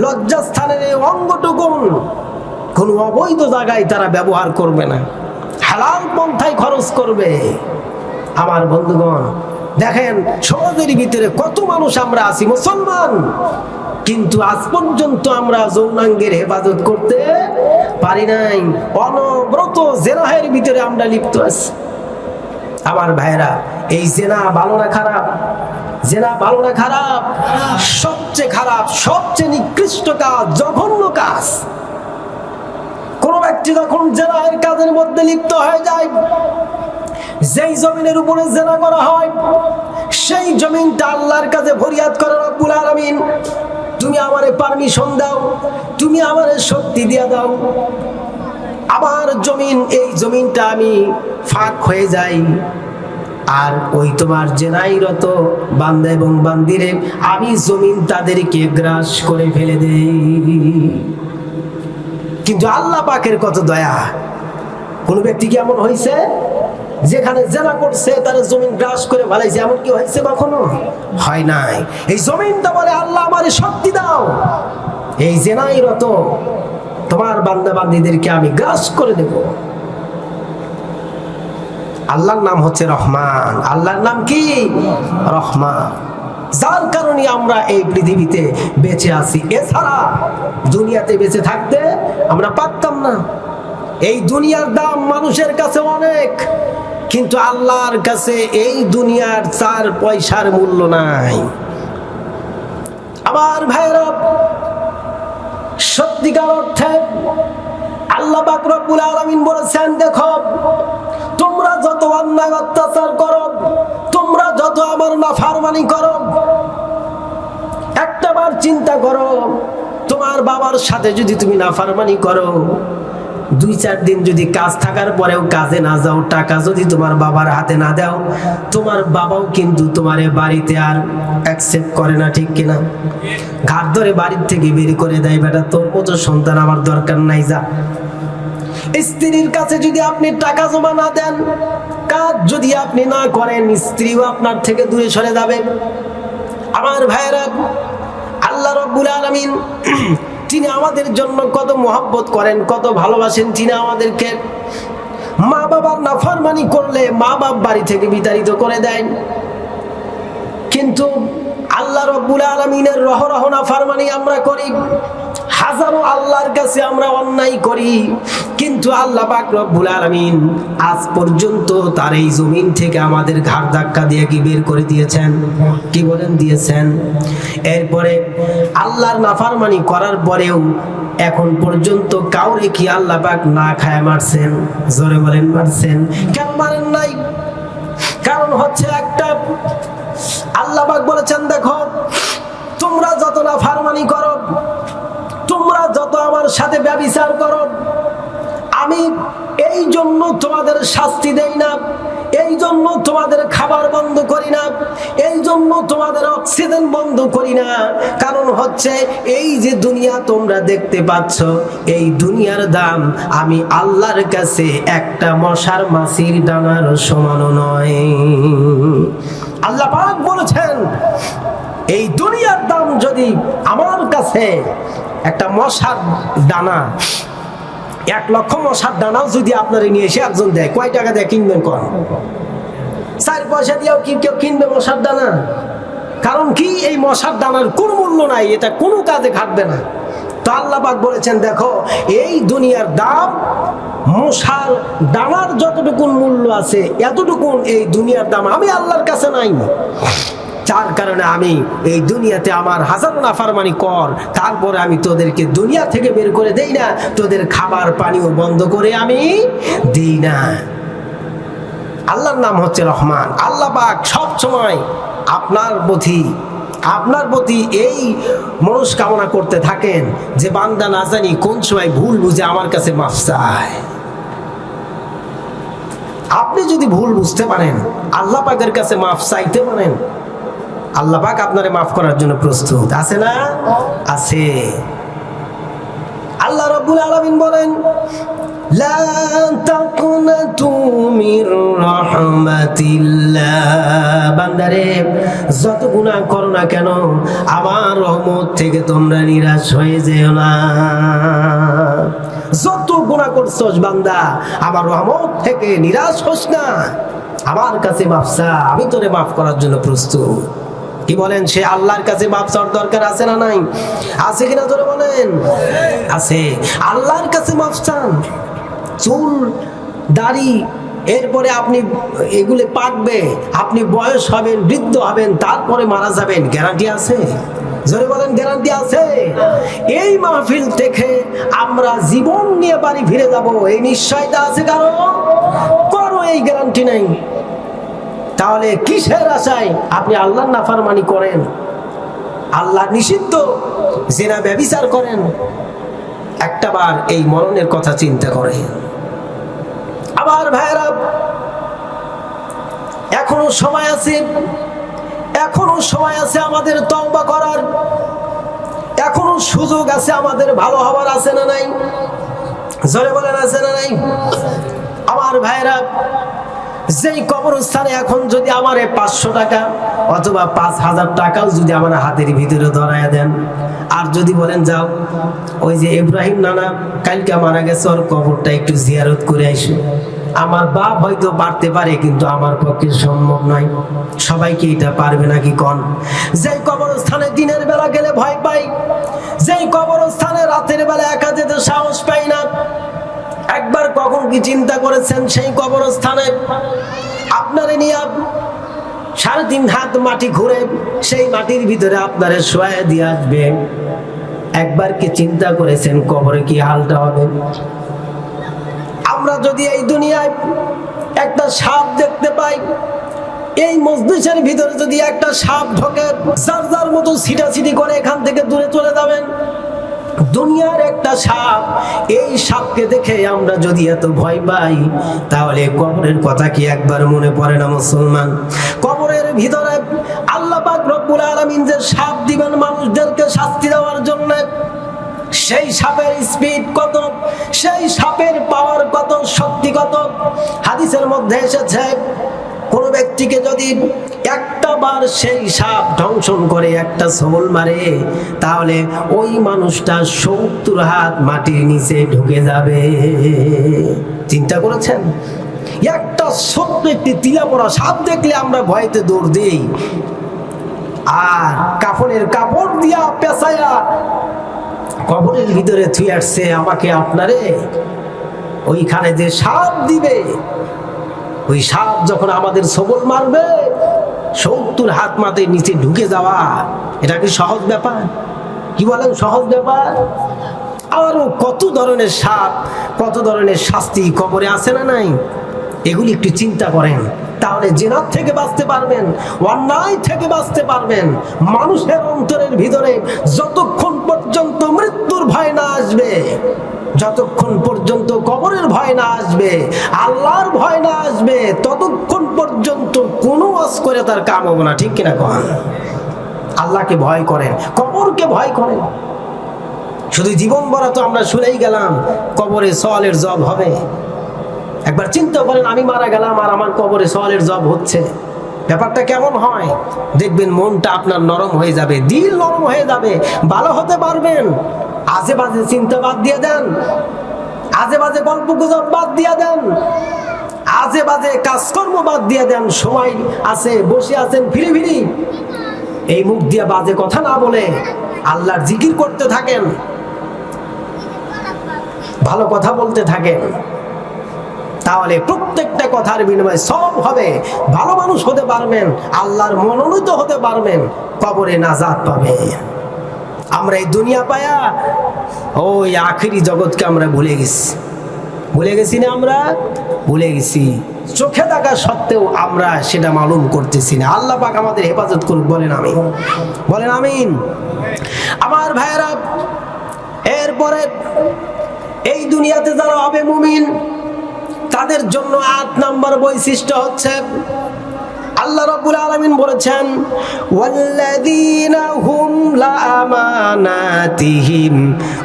লজ্জাস্থানের এই অঙ্গটুকুন কোন অবৈধ জায়গায় তারা ব্যবহার করবে না, হালাল পন্থায় খরচ করবে। আমার বন্ধুগণ, দেখেন সমাজের ভিতরে কত মানুষ আমরা আছি মুসলমান, কিন্তু আজ পর্যন্ত আমরা যৌনাঙ্গের হেফাজত করতে পারি নাই। অনবরত জেনাহের ভিতরে আমরা লিপ্ত আছি। আমার ভাইরা, এই জেনা ভালো না খারাপ? জেনা ভালো না খারাপ? সবচেয়ে খারাপ, সবচেয়ে নিকৃষ্ট কাজ, জঘন্য কাজ। কোন ব্যক্তি যখন জেনাহের কাজের মধ্যে লিপ্ত হয়ে যায়, যেই জমিনের উপরে জেনা করা হয় সেই জমিনটা আল্লাহর কাছে ফরিয়াদ করে, রব্বুল আলামিন তুমি আমারে পারমিশন দাও, তুমি আমারে শক্তি দিয়া দাও, আমার জমিন, এই জমিনটা আমি ফাঁক হয়ে যাই। আর ওই তোমার জেনাইরত বান্দা এবং বান্দিরে আমি জমিন তাদেরকে গ্রাস করে ফেলে দেই। কিন্তু আল্লাহ পাকের কত দয়া! কোন ব্যক্তি কি এমন হয়েছে যেখানে জেনা করছে তার জমিন গ্রাস করে ফেলাইছে? এমন কি হয়েছে? কখনো হয় নাই। এই জমিনটা বলে, আল্লাহ আমারে শক্তি দাও, এই জেনাইরত তোমার বান্দা বান্দীদেরকে আমি গ্রাস করে দেব। আল্লাহর নাম হচ্ছে রহমান। আল্লাহর নাম কি? রহমান। যার কারণে আমরা এই পৃথিবীতে বেঁচে আছি। এছাড়া দুনিয়াতে বেঁচে থাকতে আমরা পারতাম না। এই দুনিয়ার দাম মানুষের কাছে অনেক, কিন্তু আল্লাহর কাছে এই দুনিয়ার 4 পয়সার মূল্য নাই। আমার ভাইরা, সত্যিকার অর্থে আল্লাহ পাক রব্বুল আলামিন বলেছেন, দেখো তোমরা যত অন্যায় অত্যাচার করো, তোমরা যত আমার নাফরমানি করো, একটাবার চিন্তা করো, তোমার বাবার সাথে যদি তুমি নাফরমানি করো, 2-4 দিন যদি কাজ থাকার পরেও কাজে না যাও, টাকা যদি তোমার বাবার হাতে না দাও, তোমার বাবাও কিন্তু তোমার বাড়িতে আর অ্যাকসেপ্ট করে না। ঠিক কিনা? ঘাট ধরে বাড়ির থেকে বের করে দেয়, বেটা তোর মতো সন্তান আমার দরকার নাই, যা। স্ত্রীর কাছে যদি আপনি টাকা জমা না দেন, কাজ যদি আপনি না করেন, স্ত্রীও আপনার থেকে দূরে সরে যাবে। আমার ভাইরা, আল্লাহ রাব্বুল আলামিন তিনি আমাদের জন্য কত মহব্বত করেন, কত ভালোবাসেন। তিনি আমাদেরকে মা বাবার নাফরমানি করলে মা বাপ বাড়ি থেকে বিতাড়িত করে দেন, কিন্তু আল্লাহ রাব্বুল আলামিনের রহ নাফরমানি আমরা করি। হাজারো আল্লাহর কাছে আমরা অন্যায় করি, কিন্তু আল্লাহ পাক রব্বুল আলামিন আজ পর্যন্ত তার এই জমিন থেকে আমাদের ঘাড় ধাক্কা দিয়ে কি বের করে দিয়েছেন? কি বলেন? দিয়েছেন। এরপরে আল্লাহর নাফরমানি করার পরেও এখন পর্যন্ত কাউরে কি আল্লাহ পাক না খায় মারছেন? জোরে বলেন, মারছেন। কেন মারেন নাই? কারণ হচ্ছে একটা, আল্লাহ পাক বলেছেন, দেখো তোমরা যত নাফরমানি করো, তোমরা যত আমার সাথে ব্যভিচার করো, আমি এই জন্য তোমাদের শাস্তি দেই না, এই জন্য তোমাদের খাবার বন্ধ করি না, এই জন্য তোমাদের অক্সিজেন বন্ধ করি না। কারণ হচ্ছে এই যে দুনিয়া তোমরা দেখতে পাচ্ছ, এই দুনিয়ার দাম আমি আল্লাহর কাছে একটা মশার মাছির ডানার সমানও নয়। আল্লাহ পাক বলেছেন এই দুনিয়ার দাম যদি আমার কাছে একটা মশার ডানা, 1 লক্ষ মশার ডানাও যদি আপনারা নিয়ে এসে একজন দেয়, কয় টাকা দিয়ে কিনবেন? কোন 4 পয়সা দিয়েও কি কেউ কিনবে মশার ডানা? কারণ কি, এই মশার ডানার কোনো মূল্য নাই, এটা কোনো কাজে খাটবে না। তো আল্লাহ পাক বলেছেন দেখো এই দুনিয়ার দাম মশার ডানার যতটুকু মূল্য আছে এতটুকু এই দুনিয়ার দাম আমি আল্লাহর কাছে নাই। যার কারণে আমি এই দুনিয়াতে আমার হাজারো নাফরমানি কর, তারপরে আমি তোদেরকে দুনিয়া থেকে বের করে দেই না, তোদের খাবার পানিও বন্ধ করে আমি দেই না। আল্লাহর নাম হচ্ছে রহমান। আল্লাহ পাক সব সময় আপনার প্রতি এই মনস্কামনা করতে থাকেন যে বান্দা না জানি কোন সময় ভুল বুঝে আমার কাছে মাফ চায়। আপনি যদি ভুল বুঝতে পারেন, আল্লাহ পাকের কাছে মাফ চাইতে পারেন, আল্লাহ পাক আপনারে মাফ করার জন্য প্রস্তুত আছে না? আছে। আল্লাহ রাব্বুল আলামিন বলেন লা তাকুনাতু মির রাহমাতিল্লাহ, বান্দারে যত গুনাহ করো না কেন আমার রহমত থেকে তোমরা নিরাশ হয়ে যেও না। যত গুনাহ করছস বান্দা, আমার রহমত থেকে নিরাশ হোস না, আমার কাছে মাফ চা, আমি তোরে মাফ করার জন্য প্রস্তুত। কি বলেন? সে আল্লাহর কাছে মাফ চাওয়ার দরকার আছে না নাই? আছে কিনা তোরে বলেন? আছে। আল্লাহর কাছে মাফ চান। চুল দাড়ি এরপরে আপনি এগুলো পাকবে, আপনি বয়স হবেন, বৃদ্ধ হবেন, তারপরে মারা যাবেন, গ্যারান্টি আছে? জোরে বলেন গ্যারান্টি আছে? এই মাহফিল থেকে আমরা জীবন নিয়ে বাড়ি ফিরে যাব এই নিশ্চয়তা আছে কারো? কারো এই গ্যারান্টি নাই। তাহলে কিসের আশায় আপনি আল্লাহর নাফরমানি করেন, আল্লাহ নিষিদ্ধ জিনা ব্যভিচার করেন? একটাবার এই মরণের কথা চিন্তা করেন। আবার ভাইরা, এখনো সময় আছে, এখনো সময় আছে আমাদের তওবা করার, এখনো সুযোগ আছে আমাদের ভালো হওয়ার, আছে না নাই? জোরে বলেন আছে না নাই? আমার ভাইরা, যেই কবরস্থানে এখন যদি আমারে 500 টাকা অথবা 5000 টাকাও যদি আমার হাতের ভিতরে ধরায় দেন, আর যদি বলেন যাও ওই যে ইব্রাহিম নানা কালকে মারা গেছে, ওর কবরটা একটু জিয়ারত করে আইসো, আমার বাপ হয়তো পারতে পারে কিন্তু আমার পক্ষে সম্ভব নয়। সবাইকে এটা পারবে নাকি কোন? যেই কবরস্থানে দিনের বেলা গেলে ভয় পাই, যেই কবরস্থানে রাতের বেলা একা যেতে সাহস পাই না, একবার কখন কি চিন্তা করেছেন সেই কবরস্থানে আপনারে নিয়ে 3.5 হাত মাটি ঘুরে সেই মাটির ভিতরে আপনারে শোয়া দিয়ে আসবে? একবার কি চিন্তা করেছেন কবরে কি হালটা হবে? আমরা যদি এই দুনিয়ায় একটা সাপ দেখতে পাই, এই মজলিসের ভিতরে যদি একটা সাপ ঢোকে, যার যার মতো ছিটাছিটি করে এখান থেকে দূরে চলে যাবেন। দুনিয়ার একটা সাপ, এই সাপকে দেখে আমরা যদি এত ভয় পাই, তাহলে কবরের কথা কি একবার মনে পড়ে না মুসলমান? কবরের ভিতরে আল্লাহ পাক রব্বুল আলামিন যে সাপ দিবেন মানুষদেরকে শাস্তি দেওয়ার জন্য, সেই সাপের স্পিড কত, সেই সাপের পাওয়ার কত, শক্তি কত। হাদিসের মধ্যে এসেছে কোন ব্যক্তিকে যদি একটা বার সেই সাপ ধ্বংসন করে, একটা সবল মারে, তাহলে ওই মানুষটা 70 হাত মাটির নিচে ঢুকে যাবে। চিন্তা করেছেন? একটা ছোট্ট একটি তিলা পড়া সাপ দেখলে আমরা ভয়তে দৌড় দিই, আর কাফনের কাপড় দিয়া পেঁচায়া কবরের ভিতরে থুই আসছে আমাকে আপনারে, ওইখানে যে সাপ দিবে, ওই সাপ যখন আমাদের সবল মারবে, 70 হাত মাটির নিচে ঢুকে যাওয়া, এটা কি সহজ ব্যাপার? কি বলেন সহজ ব্যাপার? আরো কত ধরনের সাপ, কত ধরনের শাস্তি কবরে আছে না নাই? এগুলি একটু চিন্তা করেন, তাহলে জিনাত থেকে বাঁচতে পারবেন, অন্যায় থেকে বাঁচতে পারবেন। মানুষের অন্তরের ভিতরে যতক্ষণ পর্যন্ত মৃত্যুর ভয় না আসবে, যতক্ষণ পর্যন্ত কবরের ভয় না আসবে, আল্লাহর ভয় না আসবে, ততক্ষণ পর্যন্ত কোনো ওয়াজ করে তার কাম হবে না। ঠিক কিনা কন? আল্লাহকে ভয় করেন, কবরকে ভয় করেন। শুধু জীবন ভরা তো আমরা শুনেই গেলাম কবরে সওয়ালের জব হবে। একবার চিন্তা করেন, আমি মারা গেলাম আর আমার কবরে সওয়ালের জব হচ্ছে, ব্যাপারটা কেমন হয়? দেখবেন মনটা আপনার নরম হয়ে যাবে, দিল নরম হয়ে যাবে, ভালো হতে পারবেন। আজে বাজে চিন্তা বাদ দিয়ে দেন, আজে বাজে গল্প গুজব বাদ দিয়ে দেন, আজে বাজে কাজকর্ম বাদ দিয়ে দেন। সময় আছে, বসে আছেন ফিরি ফিরি, এই মুখ দিয়ে বাজে কথা না বলে আল্লাহর জিকির করতে থাকেন, ভালো কথা বলতে থাকেন। তাহলে প্রত্যেকটা কথার বিনিময়ে সব হবে, ভালো মানুষ হতে পারবেন, আল্লাহর মনোনীত হতে পারবেন, কবরে নাজাত পাবে। আমরা এই দুনিয়া পায়া ওই আখেরি জগৎকে আমরা ভুলে গেছি না? আমরা ভুলে গেছি, চোখে দেখা সত্ত্বেও আমরা সেটা মালুম করতেছি না। আল্লাহ পাক আমাদের হেফাজত করুক, বলেন আমিন, বলেন আমিন। আমার ভাইয়েরা, এরপরে এই দুনিয়াতে যারা হবে মুমিন, তাদের জন্য ৮ নম্বর বৈশিষ্ট্য হচ্ছে, আল্লাহ রাব্বুল আলামিন বলেছেন, ওয়াল্লাযীনা হুম লিআমানাতিহিম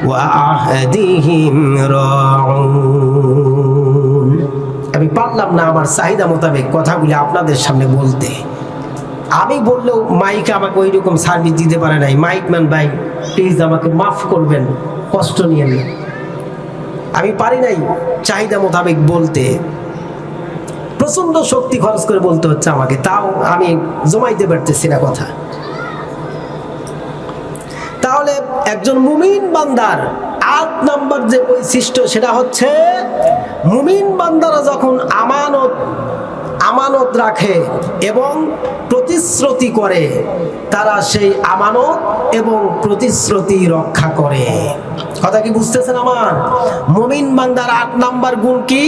ওয়া আহদিহিম রাউন। আমি পারলাম না আমার চাহিদা মোতাবেক কথাগুলি আপনাদের সামনে বলতে। আমি বললেও মাইক আমাকে ওই রকম সার্ভিস দিতে পারে নাই। মাইকম্যান ভাই প্লিজ আমাকে মাফ করবেন, কষ্ট নিয়ে নিন। আমি পারি নাই চাহিদা মোতাবেক বলতে, প্রচন্ড শক্তি খরচ করে বলতে হচ্ছে আমাকে, তাও আমি জমাইতে পারতেছি না কথা। তাহলে একজন মুমিন বান্দার ৮ নম্বর যে বৈশিষ্ট্য, সেটা হচ্ছে মুমিন বান্দারা যখন আমানত রাখে এবং প্রতিশ্রুতি করে, তারা সেই আমানত এবং প্রতিশ্রুতি রক্ষা করে। কথা কি বুঝতেছেন আমার? মুমিন বান্দার ৮ নাম্বার গুণ কি?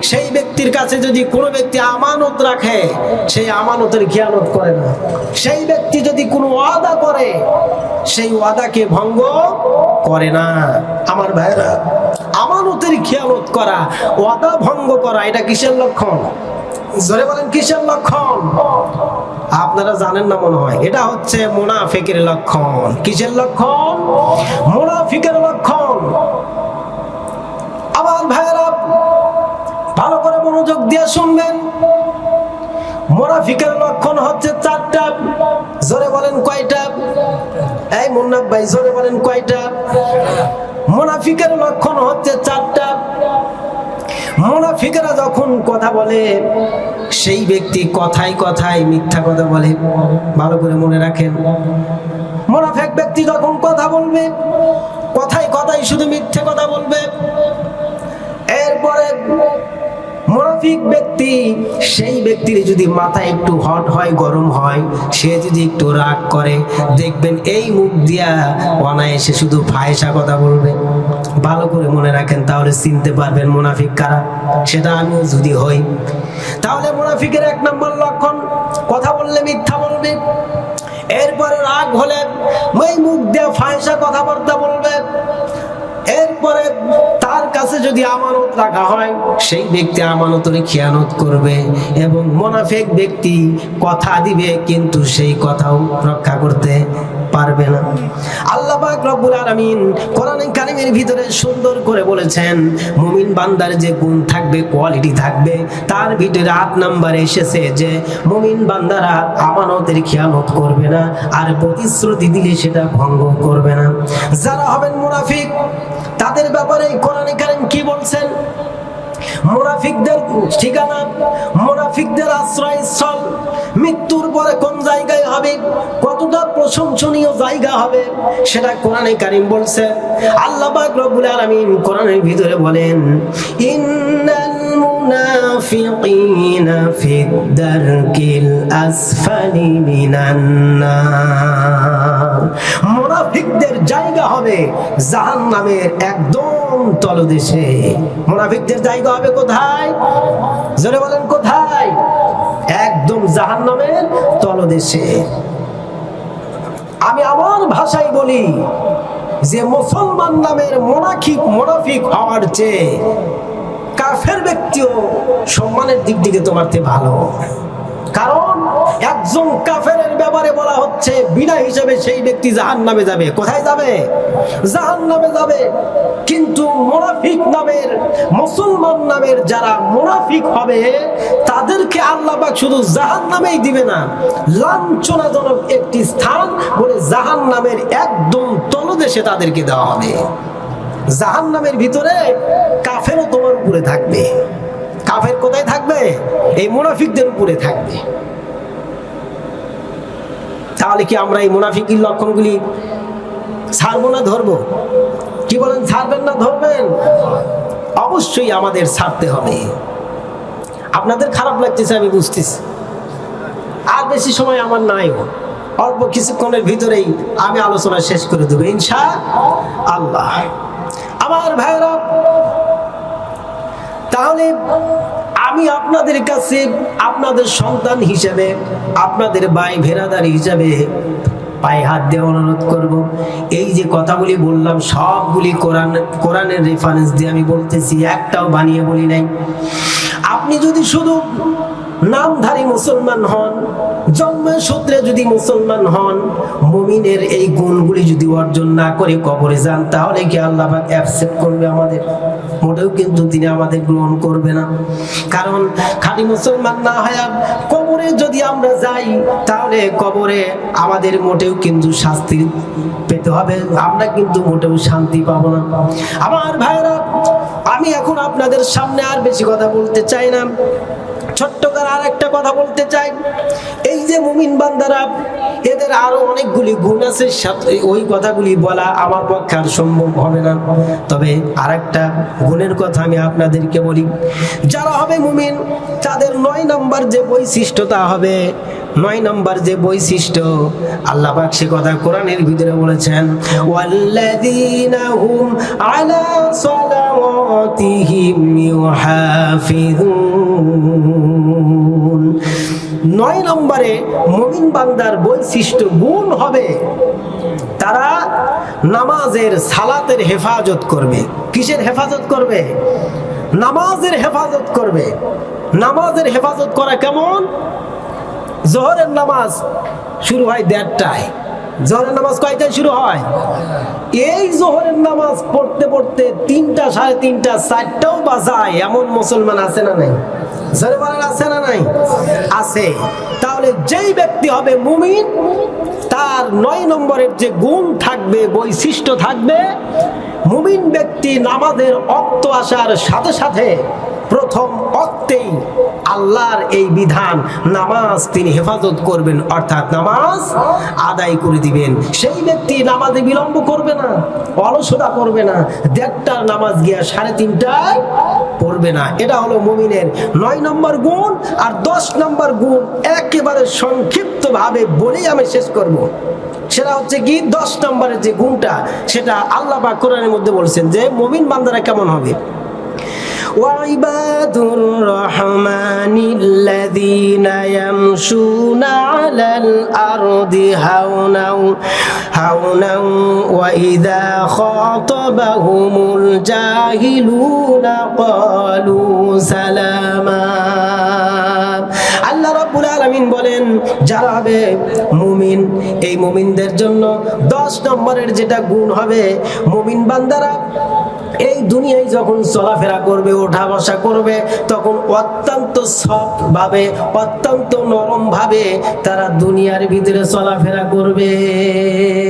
সেই ব্যক্তির কাছে যদি কোনো ব্যক্তি আমানত রাখে, সেই আমানতের খেয়ানত করে না। সেই ব্যক্তি যদি কোনো ওয়াদা করে, সেই ওয়াদাকে ভঙ্গ করে না। আমার ভাইরা, আমানতের খেয়ানত করা, ওয়াদা ভঙ্গ করা, এটা কিসের লক্ষণ? জোরে বলেন, কিসের লক্ষণ? আপনারা জানেন না মনে হয়। এটা হচ্ছে মুনাফিকের লক্ষণ। কিসের লক্ষণ? মুনাফিকের লক্ষণ। আমার ভাইরা, ভালো করে মনোযোগ দিয়ে শুনবেন। মুনাফিকের লক্ষণ হচ্ছে 4টা। জোরে বলেন কয়টা? এই মুন্নাফ ভাই, জোরে বলেন কয়টা? মুনাফিকের লক্ষণ হচ্ছে 4টা। মুনাফিকরা যখন কথা বলে, সেই ব্যক্তি কথায় কথায় মিথ্যা কথা বলে। ভালো করে মনে রাখেন, মুনাফিক ব্যক্তি যখন কথা বলবে, কথায় কথায় শুধু মিথ্যে কথা বলবে। এরপরে মুনাফিক ব্যক্তি, সেই ব্যক্তির যদি মাথা একটু হট হয়, গরম হয়, সে যদি একটু রাগ করে, দেখবেন এই মুখ দিয়া অনায়াসে শুধু ফায়সা কথা বলবে। ভালো করে মনে রাখেন, তাহলে চিনতে পারবেন মুনাফিক কারা। সেটা আমিও যদি হই। তাহলে মুনাফিকের 1 নম্বর লক্ষণ, কথা বললে মিথ্যা বলবে। এরপরে রাগ হলে ওই মুখ দিয়ে ফায়সা কথাবার্তা বলবে। এরপরে তার কাছে যদি আমানত রাখা হয়, সেই ব্যক্তি আমানতের খেয়ানত করবে। এবং মুনাফিক ব্যক্তি কথা দিবে, কিন্তু সেই কথাও রক্ষা করতে পারবে না। আল্লাহ পাক রব্বুল আলামিন কোরআন কারীমের ভিতরে সুন্দর করে বলেছেন, মুমিন বান্দার যে গুণ থাকবে, কোয়ালিটি থাকবে, তার ভিতরে 8 নম্বরে এসেছে যে মুমিন বান্দারা আমানতের খেয়ানত করবে না, আর প্রতিশ্রুতি দিলে সেটা ভঙ্গ করবে না। যারা হবেন মুনাফিক, তাদের ব্যাপারে কোরআন কারীম কি বলছেন? মুনাফিকদের ঠিকানা, মুনাফিকদের আশ্রয়স্থল মৃত্যুর পরে কোন জায়গায় হবে, কতটা প্রশংসনীয় জায়গা হবে, সেটা কোরআনে কারীম বলছে। আল্লাহ পাক রব্বুল আলামিন কোরআনের ভিতরে বলেন, ইন্নাল মুনাফিকিনা ফিদ দারকিল আসফালি মিনান নার। মুনাফিকদের জায়গা হবে জাহান্নামের একদম তলদেশে। মুনাফিকদের জায়গা হবে কোথায়? জোরে বলেন কোথায়? একদম জাহান্নামের তলদেশে। আমি আমার ভাষায় বলি, যে মুসলমান নামের মুনাফিক হওয়ার চেয়ে কাফের ব্যক্তিও সম্মানের দিক থেকে তোমার থেকে ভালো। কারণ একজন কাফেরের ব্যাপারে বলা হচ্ছে বিনা হিসাবে সেই ব্যক্তি জাহান্নামে যাবে। কোথায় যাবে? জাহান্নামে যাবে। কিন্তু মুনাফিক নামের, মুসলমান নামের যারা মুনাফিক হবে তাদেরকে আল্লাহ পাক শুধু জাহান্নামেই দিবে না, লাঞ্ছনাজনক একটি স্থান বলে জাহান্নামের একদম তলদেশে তাদেরকে দেওয়া হবে। জাহান্নামের ভিতরে কাফেরও তোমার উপরে থাকবে। কাফের কোথায় থাকবে? এই মুনাফিকদের উপরে থাকবে। তাহলে কি আমরা এই মুনাফিকের লক্ষণগুলি ছাড়বো না ধরবো? কি বলেন, ছাড়বেন না ধরবেন? অবশ্যই আমাদের ছাড়তে হবে। আপনাদের খারাপ লাগতেছে আমি বুঝতেছি, আর বেশি সময় আমার নাই, অল্প কিছুক্ষণের ভিতরেই আমি আলোচনা শেষ করে দেবো ইনশাআল্লাহ। আমার ভাইরা, তাহলে আমি আপনাদের কাছে আপনাদের সন্তান হিসেবে, আপনাদের ভাই ভেরাদার হিসেবে পায়ে হাত দিয়ে অনুরোধ করব, এই যে কথাগুলি বললাম সবগুলি কোরআনের রেফারেন্স দিয়ে আমি বলতেছি, একটাও বানিয়ে বলি নাই। আপনি যদি শুধু নামধারী মুসলমান হন, জন্মের সূত্রে যদি মুসলমান হন, মুমিনের এই গুণগুলি যদি অর্জন না করে কবরে যান, তাহলে কি আল্লাহ পাক অ্যাকসেপ্ট করবে আমাদের? মোটেও কিন্তু তিনি আমাদের গ্রহণ করবে না। কারণ খাঁটি মুসলমান না হয়ে কবরে যদি আমরা যাই, তাহলে কবরে আমাদের মোটেও কিন্তু শাস্তি পেতে হবে, আমরা কিন্তু মোটেও শান্তি পাবো না। আমার ভাইরা, আমি এখন আপনাদের সামনে আর বেশি কথা বলতে চাই না, ছোট্ট করে আর একটা কথা বলতে চাই। এই যে মুমিন বান্দারা, এদের আরো অনেকগুলি গুণ আছে, ওই কথাগুলি বলা আমার পক্ষে আর সম্ভব হবে না। তবে আর একটা গুণের কথা আমি আপনাদেরকে বলি। যারা হবে মুমিন, তাদের 9 নম্বর যে বৈশিষ্ট্যতা হবে, 9 নম্বর যে বৈশিষ্ট্য, আল্লাহ পাক সে কথা কোরআনের ভিতরে বলেছেন, ওয়াল্লাযীনা হুম আলা সালাওয়াতিহিম ইউহাফিযুন। 9 নম্বরে মুমিন বান্দার বৈশিষ্ট্য গুণ হবে, তারা নামাজের, সালাতের হেফাজত করবে। কিসের হেফাজত করবে? নামাজের হেফাজত করবে। নামাজের হেফাজত করা কেমন? জোহরের নামাজ শুরু হয় 1:30টায়। জোহরের নামাজ কয়টায় শুরু হয়? এই জোহরের নামাজ পড়তে পড়তে 3টা, 3:30, 4টাও বাজায় এমন মুসলমান আছে না নাই? আছে না নাই? আছে। তাহলে যেই ব্যক্তি হবে মুমিন, তার 9 নম্বরের যে গুণ থাকবে, বৈশিষ্ট্য থাকবে, মুমিন ব্যক্তি নামাজের ওয়াক্ত আসার সাথে সাথে প্রথম ওয়াক্তেই আল্লাহর এই বিধান নামাজ তিনি হেফাজত করবেন, অর্থাৎ নামাজ আদায় করে দিবেন। সেই ব্যক্তি নামাজে বিলম্ব করবে না, অলসতা করবে না, 1:30টার নামাজ গিয়া 3:30টায় পড়বে না। এটা হলো মুমিনের 9 নম্বর গুণ। আর 10 নম্বর গুণ একেবারে সংক্ষিপ্ত ভাবে বলেই আমি শেষ করব। সেটা হচ্ছে কি, 10 নম্বরের যে গুণটা, সেটা আল্লাহ পাক কোরআনের মধ্যে বলেছেন যে মুমিন বান্দারা কেমন হবে। وعباد الرحمن الذين يمشون على الأرض هونا وإذا خاطبهم الجاهلون قالوا سلاما। আল্লাহ রাব্বুল আলামিন বলেন, যারা হবে মুমিন, এই মুমিনদের জন্য 10 নম্বরের যেটা গুণ হবে, মুমিন বান্দারা এই দুনিয়ায় যখন চলাফেরা করবে, ওঠা বসা করবে, তখন অত্যন্ত সফট ভাবে, অত্যন্ত নরম ভাবে তারা দুনিয়ার ভিতরে চলাফেরা করবে।